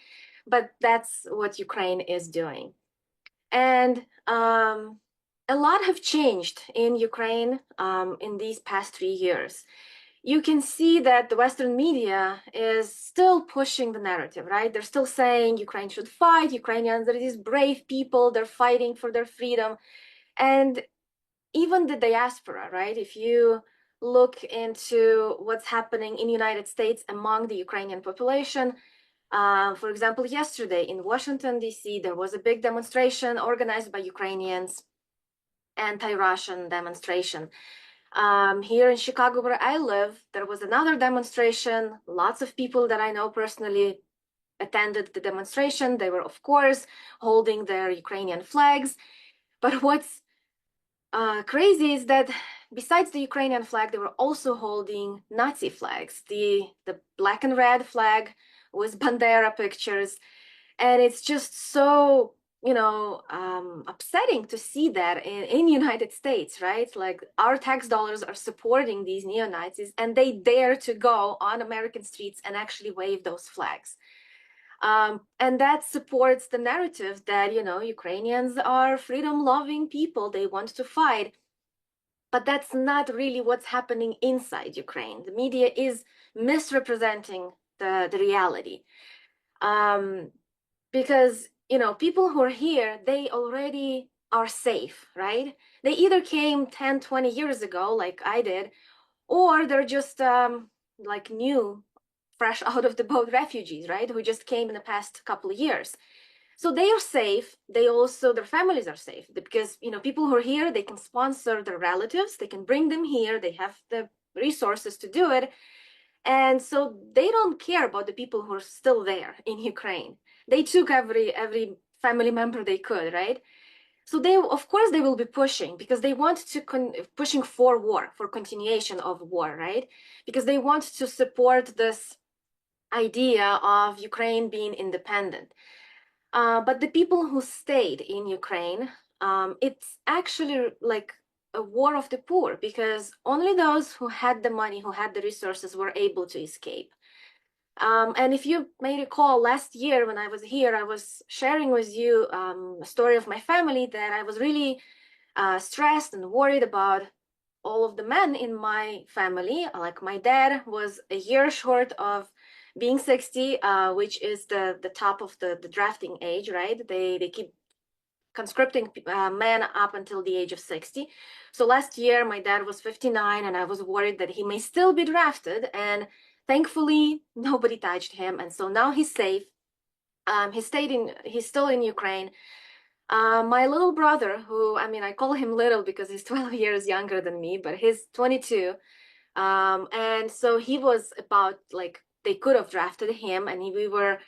But that's what Ukraine is doing. And a lot have changed in Ukraine in these past 3 years. You can see that the Western media is still pushing the narrative, right? They're still saying Ukraine should fight, Ukrainians are these brave people, they're fighting for their freedom. And even the diaspora, right? If you look into what's happening in the United States among the Ukrainian population, for example, yesterday in Washington, D.C., there was a big demonstration organized by Ukrainians, anti-Russian demonstration. Here in Chicago, where I live, there was another demonstration. Lots of people that I know personally attended the demonstration. They were, of course, holding their Ukrainian flags. But what's crazy is that besides the Ukrainian flag, they were also holding Nazi flags, the black and red flag with Bandera pictures. And it's just so upsetting to see that in the United States, right? Like, our tax dollars are supporting these neo-Nazis, and they dare to go on American streets and actually wave those flags. And that supports the narrative that, Ukrainians are freedom-loving people. They want to fight. But that's not really what's happening inside Ukraine. The media is misrepresenting the reality. Because people who are here, they already are safe, right? They either came 10, 20 years ago, like I did, or they're just like new, fresh out of the boat refugees, right? Who just came in the past couple of years. So they are safe. Their families are safe because, people who are here, they can sponsor their relatives. They can bring them here. They have the resources to do it. And so they don't care about the people who are still there in Ukraine. They took every family member they could, right? So of course they will be pushing because they want to pushing for war, for continuation of war, right? Because they want to support this idea of Ukraine being independent. But the people who stayed in Ukraine, it's actually like a war of the poor because only those who had the money, who had the resources, were able to escape. And if you may recall, last year when I was here, I was sharing with you a story of my family that I was really stressed and worried about all of the men in my family. Like, my dad was a year short of being 60, which is the top of the drafting age, right? They keep conscripting men up until the age of 60. So last year, my dad was 59, and I was worried that he may still be drafted. And thankfully, nobody touched him. And so now he's safe. He's still in Ukraine. My little brother, who, I call him little because he's 12 years younger than me, but he's 22. And so he was about, like, they could have drafted him, and we were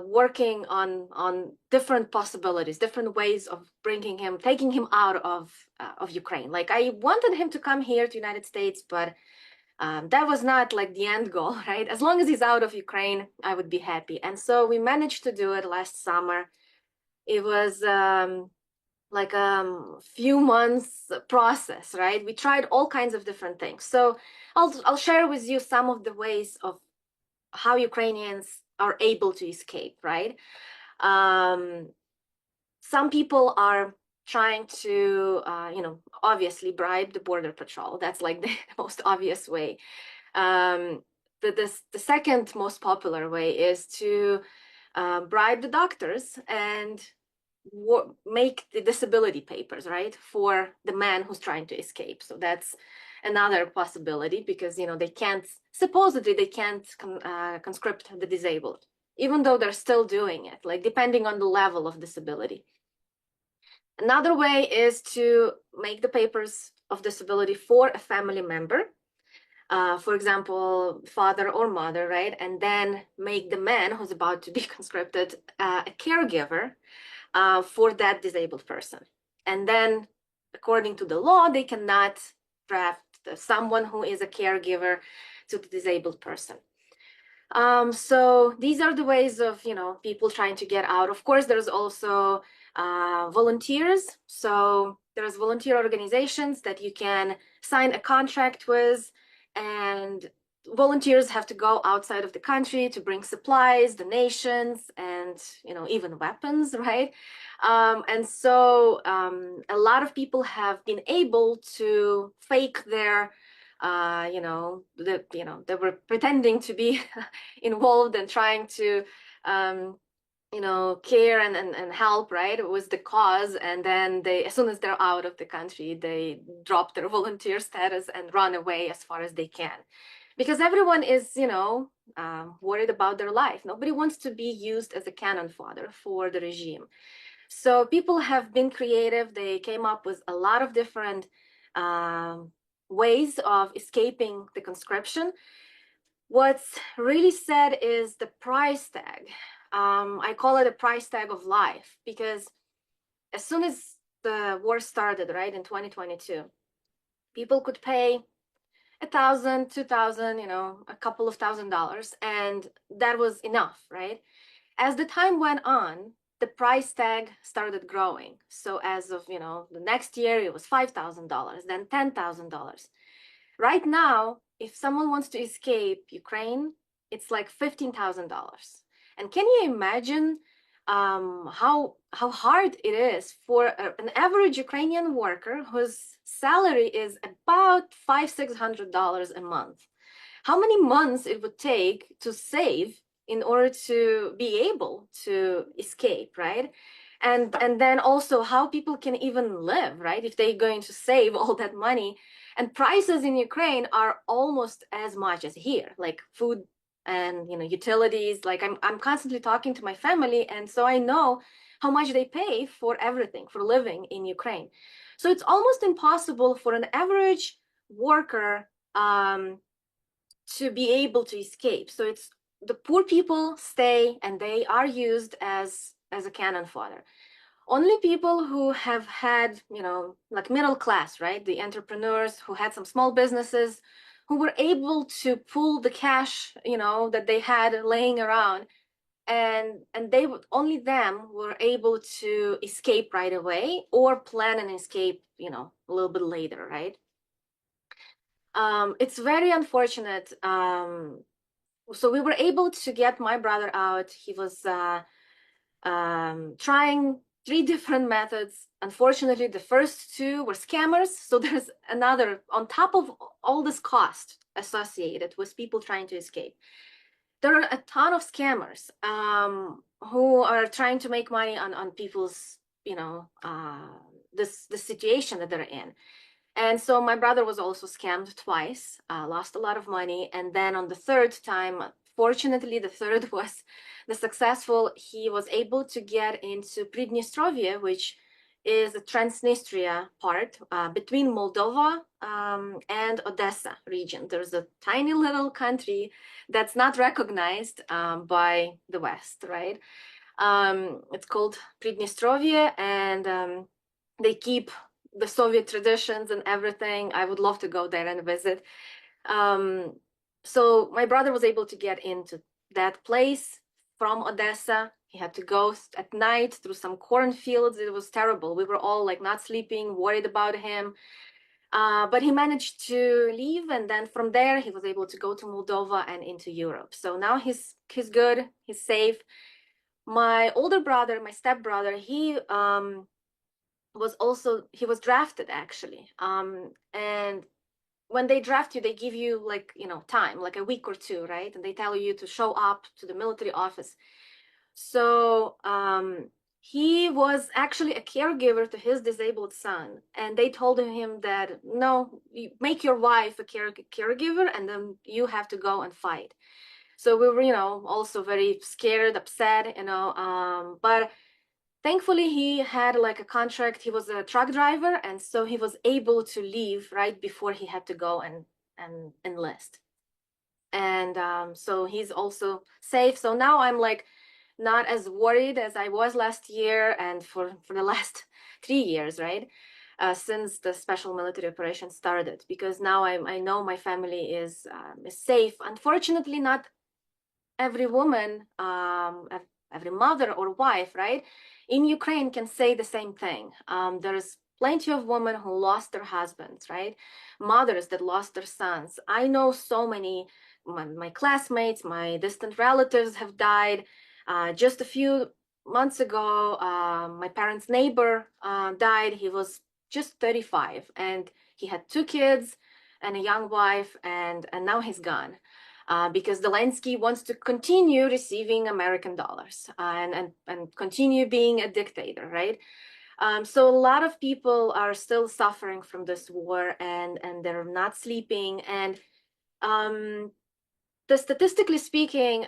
working on different possibilities, different ways of taking him out of Ukraine. Like, I wanted him to come here to United States, but that was not like the end goal, right? As long as he's out of Ukraine, I would be happy. And so we managed to do it last summer. It was like a few months process, right? We tried all kinds of different things. So I'll share with you some of the ways of how Ukrainians are able to escape, right? Some people are trying to, obviously bribe the border patrol. That's like the most obvious way. The second most popular way is to bribe the doctors and make the disability papers, right, for the man who's trying to escape. So that's another possibility, because they can't, supposedly they can't conscript the disabled, even though they're still doing it, like depending on the level of disability. Another way is to make the papers of disability for a family member, for example, father or mother, right? And then make the man who's about to be conscripted a caregiver for that disabled person. And then, according to the law, they cannot draft someone who is a caregiver to the disabled person. So these are the ways of, people trying to get out. Of course, there's also volunteers. So there's volunteer organizations that you can sign a contract with, and volunteers have to go outside of the country to bring supplies, donations, and even weapons, right? And so a lot of people have been able to fake their they were pretending to be involved and trying to care and help, right, with the cause. And then as soon as they're out of the country, they drop their volunteer status and run away as far as they can, because everyone is worried about their life. Nobody wants to be used as a cannon fodder for the regime. So people have been creative. They came up with a lot of different ways of escaping the conscription. What's really sad is the price tag. I call it a price tag of life, because as soon as the war started, right, in 2022, people could pay $1,000, $2,000, a couple of $1,000s, and that was enough, right? As the time went on, the price tag started growing. So as of the next year, it was $5,000, then $10,000. Right now, if someone wants to escape Ukraine, it's like $15,000. And can you imagine how hard it is for an average Ukrainian worker whose salary is about $500-$600 a month? How many months it would take to save in order to be able to escape, right? And then also how people can even live, right, if they're going to save all that money. And prices in Ukraine are almost as much as here, like food and utilities. Like I'm constantly talking to my family, and so I know how much they pay for everything, for living in Ukraine. So it's almost impossible for an average worker to be able to escape. So it's the poor people stay, and they are used as a cannon fodder. Only people who have had, like middle class, right? The entrepreneurs who had some small businesses, who were able to pull the cash, that they had laying around, and they would, only them were able to escape right away or plan an escape, a little bit later, right? It's very unfortunate. So we were able to get my brother out. He was trying 3 different methods. Unfortunately, the first 2 were scammers. So there's another, on top of all this cost associated with people trying to escape, there are a ton of scammers who are trying to make money on people's, the situation that they're in. And so my brother was also scammed twice, lost a lot of money. And then on the 3rd time, fortunately, the 3rd was the successful. He was able to get into Pridnestrovia, which is a Transnistria part between Moldova and Odessa region. There's a tiny little country that's not recognized by the West, right? It's called Pridnestrovia, and they keep the Soviet traditions and everything. I would love to go there and visit. So my brother was able to get into that place from Odessa. He had to go at night through some cornfields. It was terrible. We were all like not sleeping, worried about him. But he managed to leave, and then from there he was able to go to Moldova and into Europe. So now he's good, he's safe. My older brother, my stepbrother, he was drafted actually. And when they draft you, they give you like, time, like a week or 2, right? And they tell you to show up to the military office. So he was actually a caregiver to his disabled son, and they told him that no, you make your wife a caregiver, and then you have to go and fight. So we were, also very scared, upset, but thankfully he had like a contract. He was a truck driver, and so he was able to leave right before he had to go and enlist. And so he's also safe. So now I'm like not as worried as I was last year and for the last 3 years, right? Since the special military operation started, because now I know my family is safe. Unfortunately, not every woman, every mother or wife, right, in Ukraine can say the same thing. There's plenty of women who lost their husbands, right? Mothers that lost their sons. I know so many, my classmates, my distant relatives have died. Just a few months ago, my parents' neighbor died. He was just 35 and he had 2 kids and a young wife, and now he's gone. Because Zelensky wants to continue receiving American dollars and continue being a dictator, right? So a lot of people are still suffering from this war, and they're not sleeping. And statistically speaking,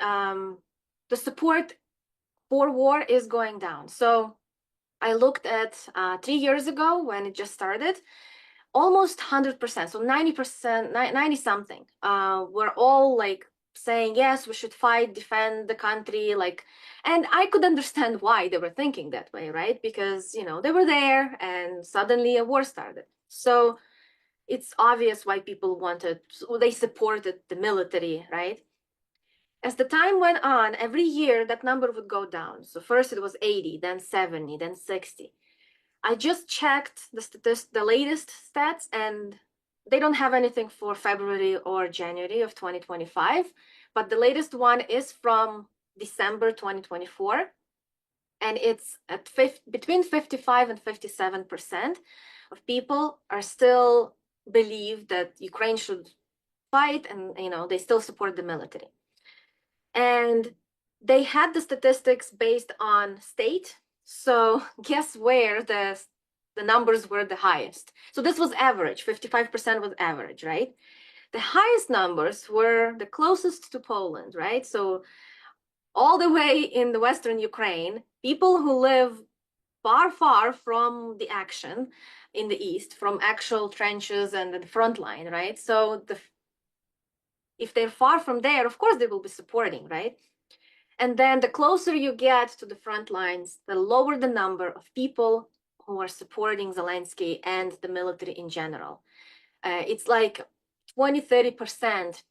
the support for war is going down. So I looked at 3 years ago when it just started, almost 100%, so 90%, 90 something, were all like saying, yes, we should fight, defend the country, like, and I could understand why they were thinking that way, right? Because, they were there and suddenly a war started. So it's obvious why people they supported the military, right? As the time went on, every year that number would go down. So first it was 80, then 70, then 60. I just checked the latest stats, and they don't have anything for February or January of 2025, but the latest one is from December 2024, and it's at between 55 and 57% of people are still believe that Ukraine should fight, and they still support the military. And they had the statistics based on state. So guess where the numbers were the highest? So this was average, 55% was average, right? The highest numbers were the closest to Poland, right? So all the way in the Western Ukraine, people who live far, far from the action in the East, from actual trenches and the front line, right? So if they're far from there, of course they will be supporting, right? And then the closer you get to the front lines, the lower the number of people who are supporting Zelensky and the military in general. It's like 20, 30%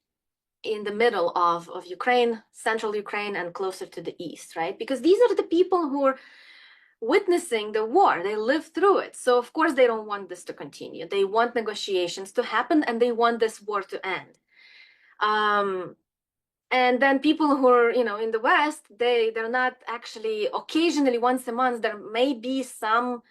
in the middle of Ukraine, central Ukraine, and closer to the east, right? Because these are the people who are witnessing the war. They live through it. So of course they don't want this to continue. They want negotiations to happen, and they want this war to end. And then people who are, in the West, they're not actually, occasionally once a month, there may be something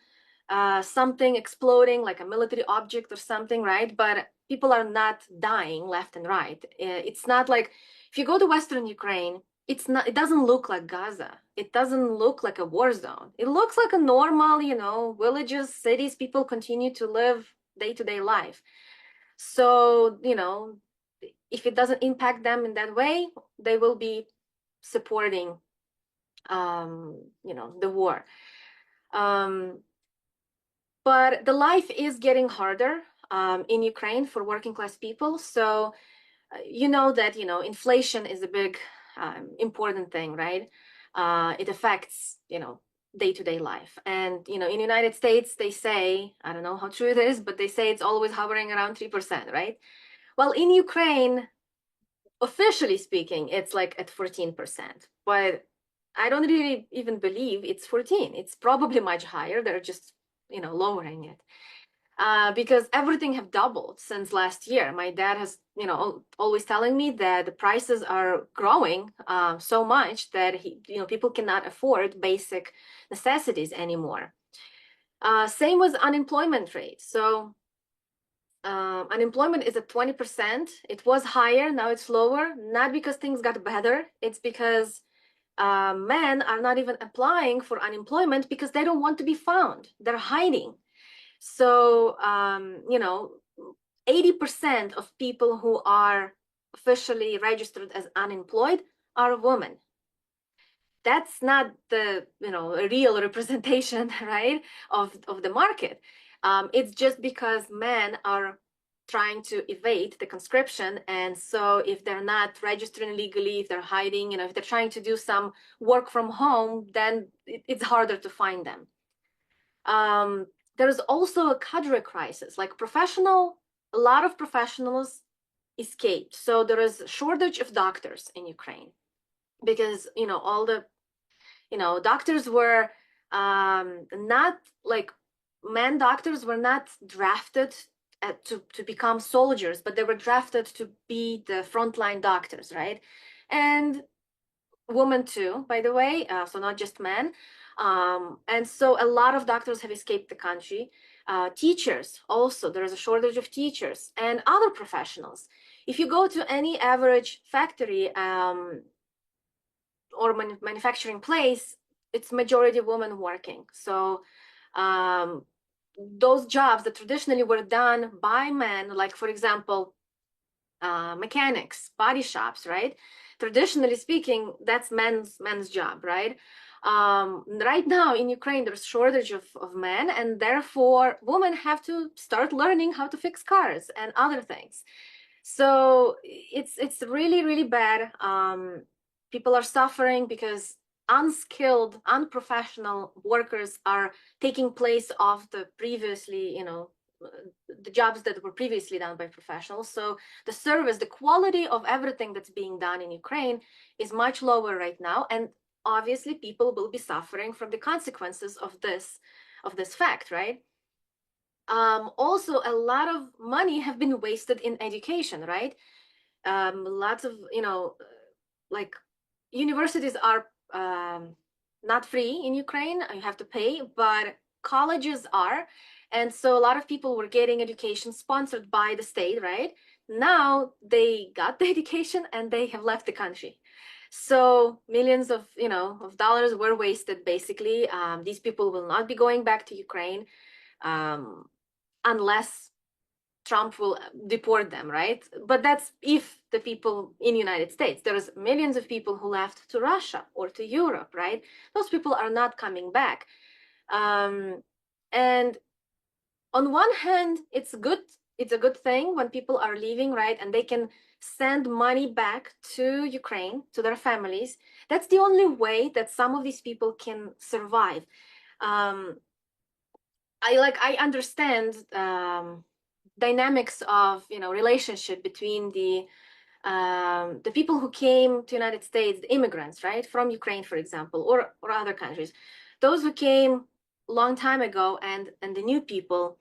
exploding, like a military object or something, right? But people are not dying left and right. It's not like, if you go to Western Ukraine, it doesn't look like Gaza. It doesn't look like a war zone. It looks like a normal, villages, cities, people continue to live day-to-day life. So, if it doesn't impact them in that way, they will be supporting, the war. But the life is getting harder in Ukraine for working class people. So, that, inflation is a big, important thing, right? It affects, day-to-day life. And, in the United States, they say, I don't know how true it is, but they say it's always hovering around 3%, right? Well, in Ukraine, officially speaking, it's like at 14%, but I don't really even believe it's 14. It's probably much higher. They're just, lowering it because everything have doubled since last year. My dad has, always telling me that the prices are growing so much that people cannot afford basic necessities anymore. Same with unemployment rate. So unemployment is at 20%. It was higher, now it's lower, not because things got better. It's because men are not even applying for unemployment because they don't want to be found. They're hiding. So, 80% of people who are officially registered as unemployed are women. That's not the a real representation, right, of the market. It's just because men are trying to evade the conscription, and so if they're not registering legally, if they're hiding, if they're trying to do some work from home, then it's harder to find them. There's also a cadre crisis, like a lot of professionals escaped. So there is a shortage of doctors in Ukraine because all the doctors were not like men doctors were not drafted to become soldiers, but they were drafted to be the frontline doctors, right? And women too, by the way, so not just men. And so a lot of doctors have escaped the country. Teachers also, there is a shortage of teachers and other professionals. If you go to any average factory or manufacturing place, it's majority women working. So those jobs that traditionally were done by men, like for example, mechanics, body shops, right? Traditionally speaking, that's men's job, right? Right now in Ukraine, there's shortage of men, and therefore women have to start learning how to fix cars and other things. So it's really, really bad. People are suffering because unskilled, unprofessional workers are taking place of the previously, the jobs that were previously done by professionals. So the service, the quality of everything that's being done in Ukraine is much lower right now. And obviously people will be suffering from the consequences of this fact, right? Also, a lot of money have been wasted in education, right? Lots of, like universities are not free in Ukraine. You have to pay, but colleges are. And so a lot of people were getting education sponsored by the state, right? Now they got the education and they have left the country. So millions of, of dollars were wasted, basically. These people will not be going back to Ukraine unless Trump will deport them, right? But that's if the people in the United States. There's millions of people who left to Russia or to Europe, right? Those people are not coming back. And on one hand, it's a good thing when people are leaving, right? And they can send money back to Ukraine, to their families. That's the only way that some of these people can survive. I understand dynamics of relationship between the people who came to United States, the immigrants, right, from Ukraine, for example, or other countries, those who came a long time ago, and the new people.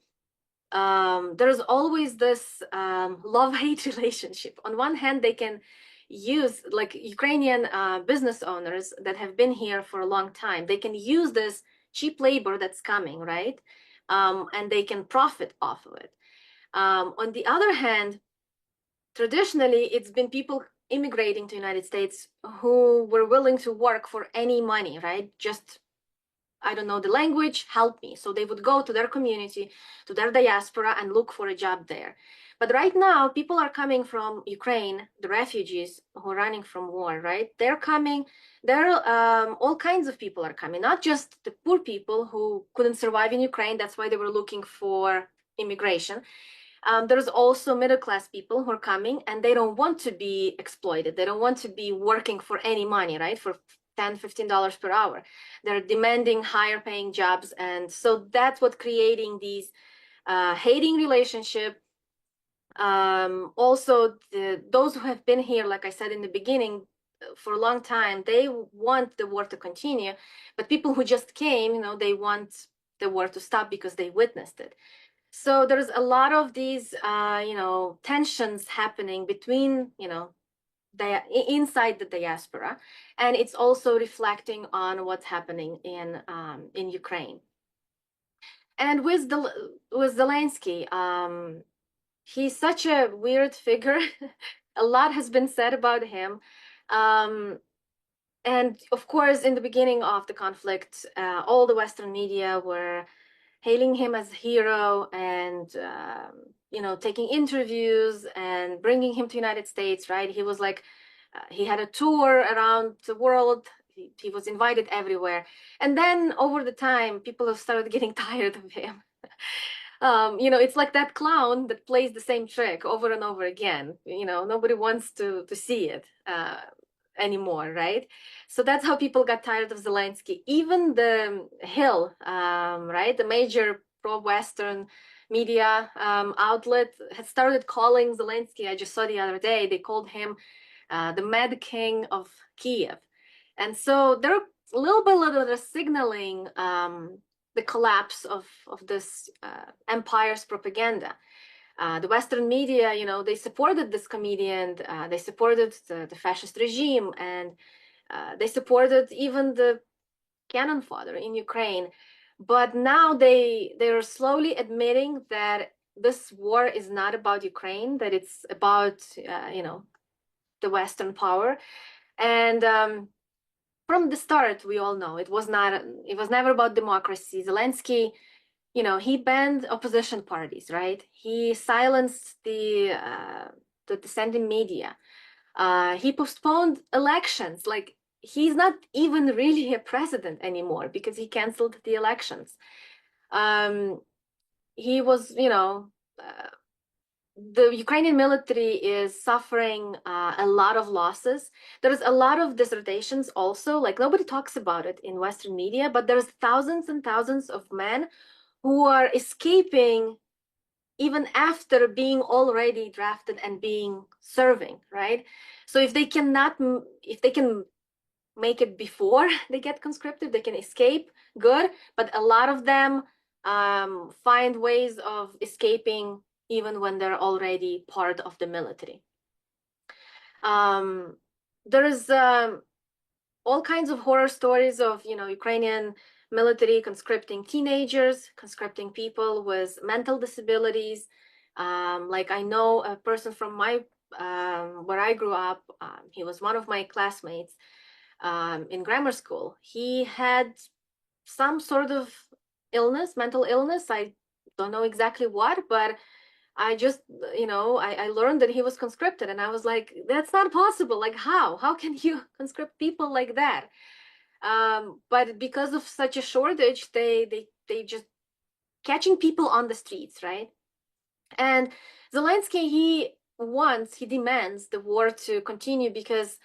There's always this love-hate relationship. On one hand, they can use, like Ukrainian business owners that have been here for a long time, they can use this cheap labor that's coming, right? And they can profit off of it. On the other hand, traditionally, it's been people immigrating to the United States who were willing to work for any money, right? Just, I don't know the language, help me. So they would go to their community, to their diaspora, and look for a job there. But right now, people are coming from Ukraine, the refugees who are running from war, right? They're coming, all kinds of people are coming, not just the poor people who couldn't survive in Ukraine. That's why they were looking for immigration. There's also middle-class people who are coming, and they don't want to be exploited. They don't want to be working for any money, right? For $10, $15 per hour. They're demanding higher paying jobs. And so that's what creating these hating relationship. Also, those who have been here, like I said in the beginning, for a long time, they want the war to continue. But people who just came, they want the war to stop because they witnessed it. So there's a lot of these, tensions happening between, inside the diaspora, and it's also reflecting on what's happening in Ukraine. And with Zelensky, he's such a weird figure. A lot has been said about him. And of course, in the beginning of the conflict, all the Western media were hailing him as a hero and, you know, taking interviews and bringing him to United States, right? He was like, he had a tour around the world. He was invited everywhere. And then over the time, people have started getting tired of him. You know, it's like that clown that plays the same trick over and over again. You know, nobody wants to see it anymore, right? So that's how people got tired of Zelensky. Even the Hill, right, the major pro-Western media outlet had started calling Zelensky. I just saw the other day, they called him the Mad King of Kiev. And so they're a little bit signaling the collapse of this empire's propaganda. The Western media, you know, they supported this comedian, they supported the fascist regime, and they supported even the cannon fodder in Ukraine. But now they're slowly admitting that this war is not about Ukraine, that it's about, you know, the Western power. And from the start, we all know it was never about democracy. Zelensky, you know, he banned opposition parties, right? He silenced the dissenting media. He postponed elections. Like, he's not even really a president anymore because he canceled the elections. He was, you know, the Ukrainian military is suffering a lot of losses. There's a lot of dissertations also, like nobody talks about it in Western media, but there's thousands and thousands of men who are escaping even after being already drafted and being serving, right? So if they can make it before they get conscripted, they can escape, good. But a lot of them find ways of escaping even when they're already part of the military. There is all kinds of horror stories of, you know, Ukrainian military conscripting teenagers, conscripting people with mental disabilities. Like, I know a person from my where I grew up. He was one of my classmates in grammar school. He had some sort of illness, mental illness. I don't know exactly what, but I just, you know, I learned that he was conscripted, and I was like, that's not possible. Like, how can you conscript people like that? But because of such a shortage, they just catching people on the streets, right? And Zelensky, he demands the war to continue because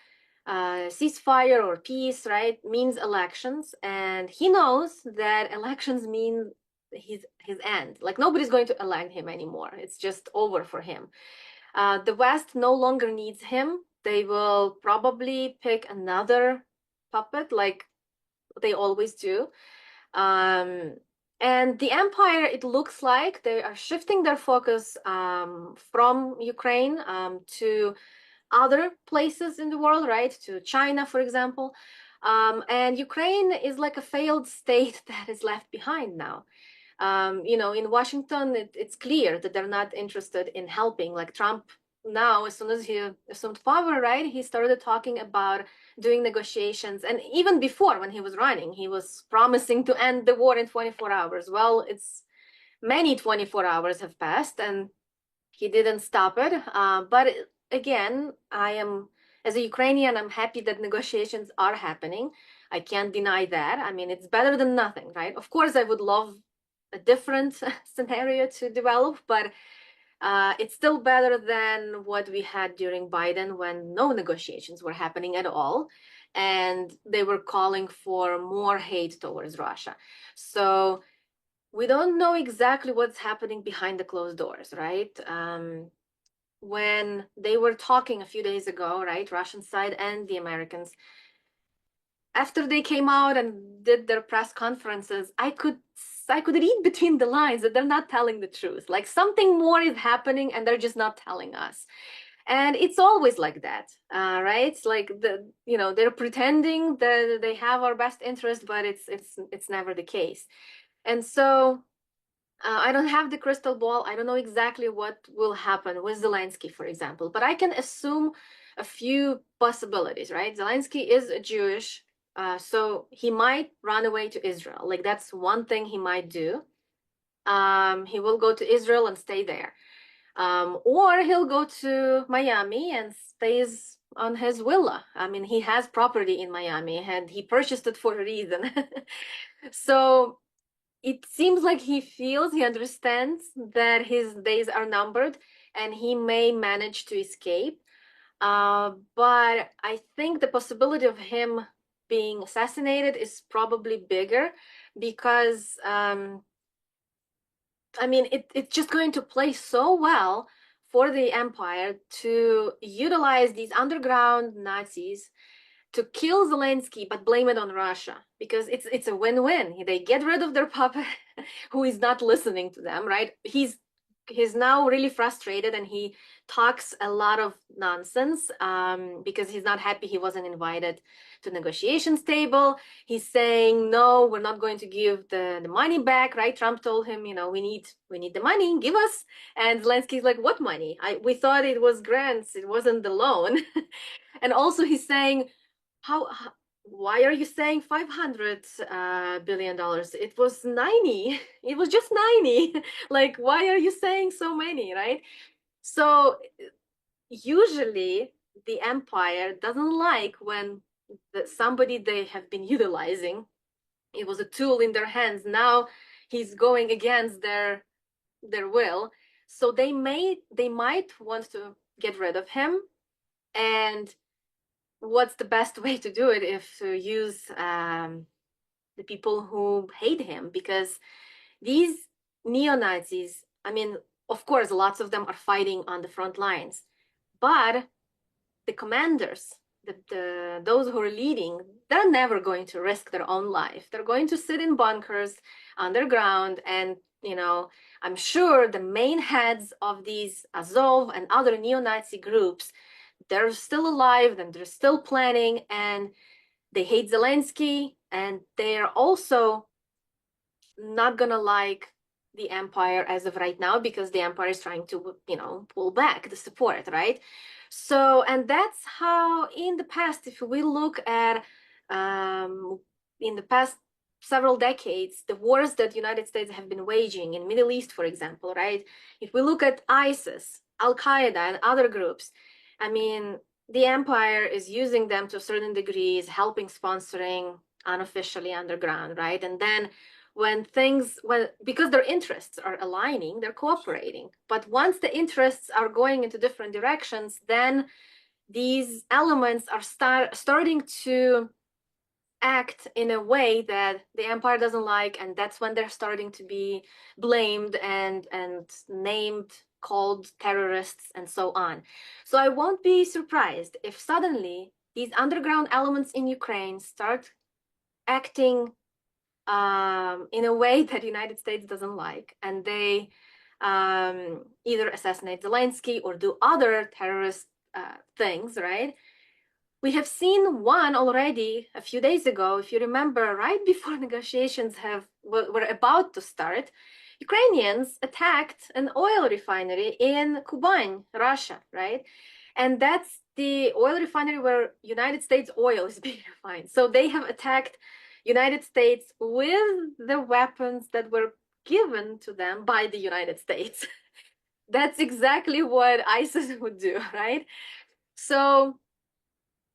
ceasefire or peace, right, means elections, and he knows that elections mean his end. Like, nobody's going to elect him anymore. It's just over for him. The West no longer needs him. They will probably pick another puppet, like they always do. And the empire, it looks like they are shifting their focus from Ukraine to other places in the world, right? To China, for example. And Ukraine is like a failed state that is left behind now. You know, in Washington, it's clear that they're not interested in helping. Like Trump now, as soon as he assumed power, right, he started talking about doing negotiations. And even before, when he was running, he was promising to end the war in 24 hours. Well, it's many 24 hours have passed and he didn't stop it. But again, as a Ukrainian, I'm happy that negotiations are happening. I can't deny that. I mean, it's better than nothing, right? Of course, I would love a different scenario to develop, but it's still better than what we had during Biden, when no negotiations were happening at all, and they were calling for more hate towards Russia. So we don't know exactly what's happening behind the closed doors, right? When they were talking a few days ago, right, Russian side and the Americans, after they came out and did their press conferences, I could read between the lines that they're not telling the truth. Like, something more is happening and they're just not telling us. And it's always like that, right? It's like they're pretending that they have our best interest, but it's never the case. And so I don't have the crystal ball. I don't know exactly what will happen with Zelensky, for example, but I can assume a few possibilities, right? Zelensky is a Jewish, so he might run away to Israel. Like that's one thing he might do. He will go to Israel and stay there. Or he'll go to Miami and stays on his villa. I mean, he has property in Miami and he purchased it for a reason. So it seems like he understands that his days are numbered and he may manage to escape. But I think the possibility of him being assassinated is probably bigger because I mean, it's just going to play so well for the empire to utilize these underground Nazis to kill Zelensky, but blame it on Russia because it's a win-win. They get rid of their puppet who is not listening to them, right? He's now really frustrated and he talks a lot of nonsense because he's not happy he wasn't invited to negotiations table. He's saying, no, we're not going to give the money back, right? Trump told him, you know, we need the money, give us. And Zelensky's like, what money? We thought it was grants, it wasn't the loan. And also he's saying, why are you saying $500 billion? It was 90. It was just 90. Like, why are you saying so many, right? So usually the empire doesn't like when somebody they have been utilizing, it was a tool in their hands, now he's going against their will. So they might want to get rid of him. And what's the best way to do it if to use the people who hate him? Because these neo-Nazis, I mean, of course, lots of them are fighting on the front lines, but the commanders, those who are leading, they're never going to risk their own life. They're going to sit in bunkers underground, and you know, I'm sure the main heads of these Azov and other neo-Nazi groups, they're still alive and they're still planning, and they hate Zelensky, and they're also not gonna like the empire as of right now because the empire is trying to, you know, pull back the support, right? So, and that's how in the past, if we look at in the past several decades, the wars that United States have been waging in Middle East, for example, right? If we look at ISIS, Al-Qaeda, and other groups, I mean, the empire is using them to a certain degree, is helping sponsoring unofficially underground, right? And then because their interests are aligning, they're cooperating. But once the interests are going into different directions, then these elements are starting to act in a way that the empire doesn't like, and that's when they're starting to be blamed and named, called terrorists, and so on. So I won't be surprised if suddenly these underground elements in Ukraine start acting in a way that the United States doesn't like, and they either assassinate Zelensky or do other terrorist things, right? We have seen one already a few days ago, if you remember, right before negotiations were about to start. Ukrainians attacked an oil refinery in Kuban, Russia, right? And that's the oil refinery where United States oil is being refined. So they have attacked United States with the weapons that were given to them by the United States. That's exactly what ISIS would do, right? So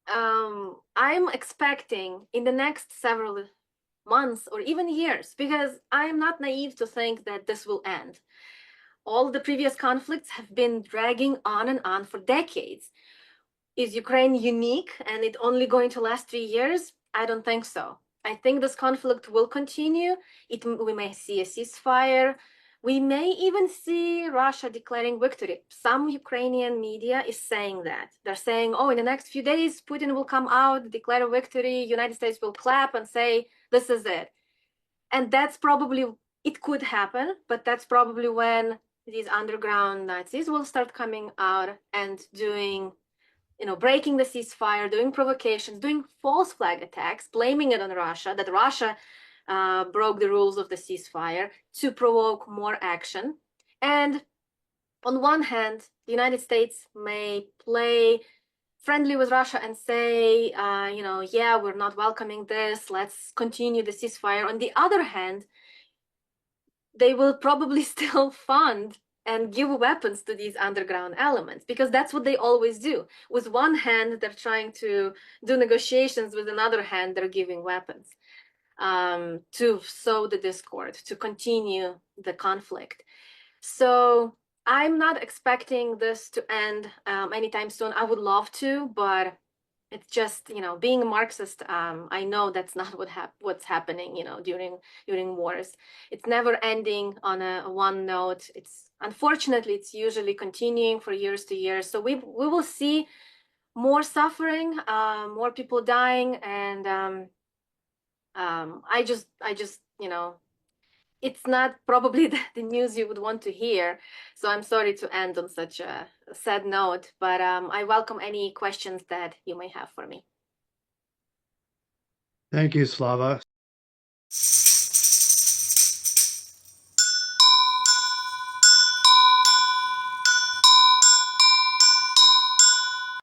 I'm expecting in the next several months or even years, because I'm not naive to think that this will end. All the previous conflicts have been dragging on and on for decades. Is Ukraine unique and it only going to last 3 years? I don't think so. I think this conflict will continue. We may see a ceasefire. We may even see Russia declaring victory. Some Ukrainian media is saying that. They're saying, oh, in the next few days, Putin will come out, declare a victory, United States will clap and say, this is it. And that's probably, it could happen, but that's probably when these underground Nazis will start coming out and doing, you know, breaking the ceasefire, doing provocations, doing false flag attacks, blaming it on Russia, that Russia broke the rules of the ceasefire to provoke more action. And on one hand, the United States may play friendly with Russia and say, yeah, we're not welcoming this, let's continue the ceasefire. On the other hand, they will probably still fund and give weapons to these underground elements, because that's what they always do. With one hand, they're trying to do negotiations, with another hand, they're giving weapons to sow the discord, to continue the conflict. So I'm not expecting this to end anytime soon. I would love to, but it's just, being a Marxist, I know that's not what's happening, during wars. It's never ending on a one note. Unfortunately, it's usually continuing for years to years. So we will see more suffering, more people dying, and I just, it's not probably the news you would want to hear. So I'm sorry to end on such a sad note, but I welcome any questions that you may have for me. Thank you, Slava.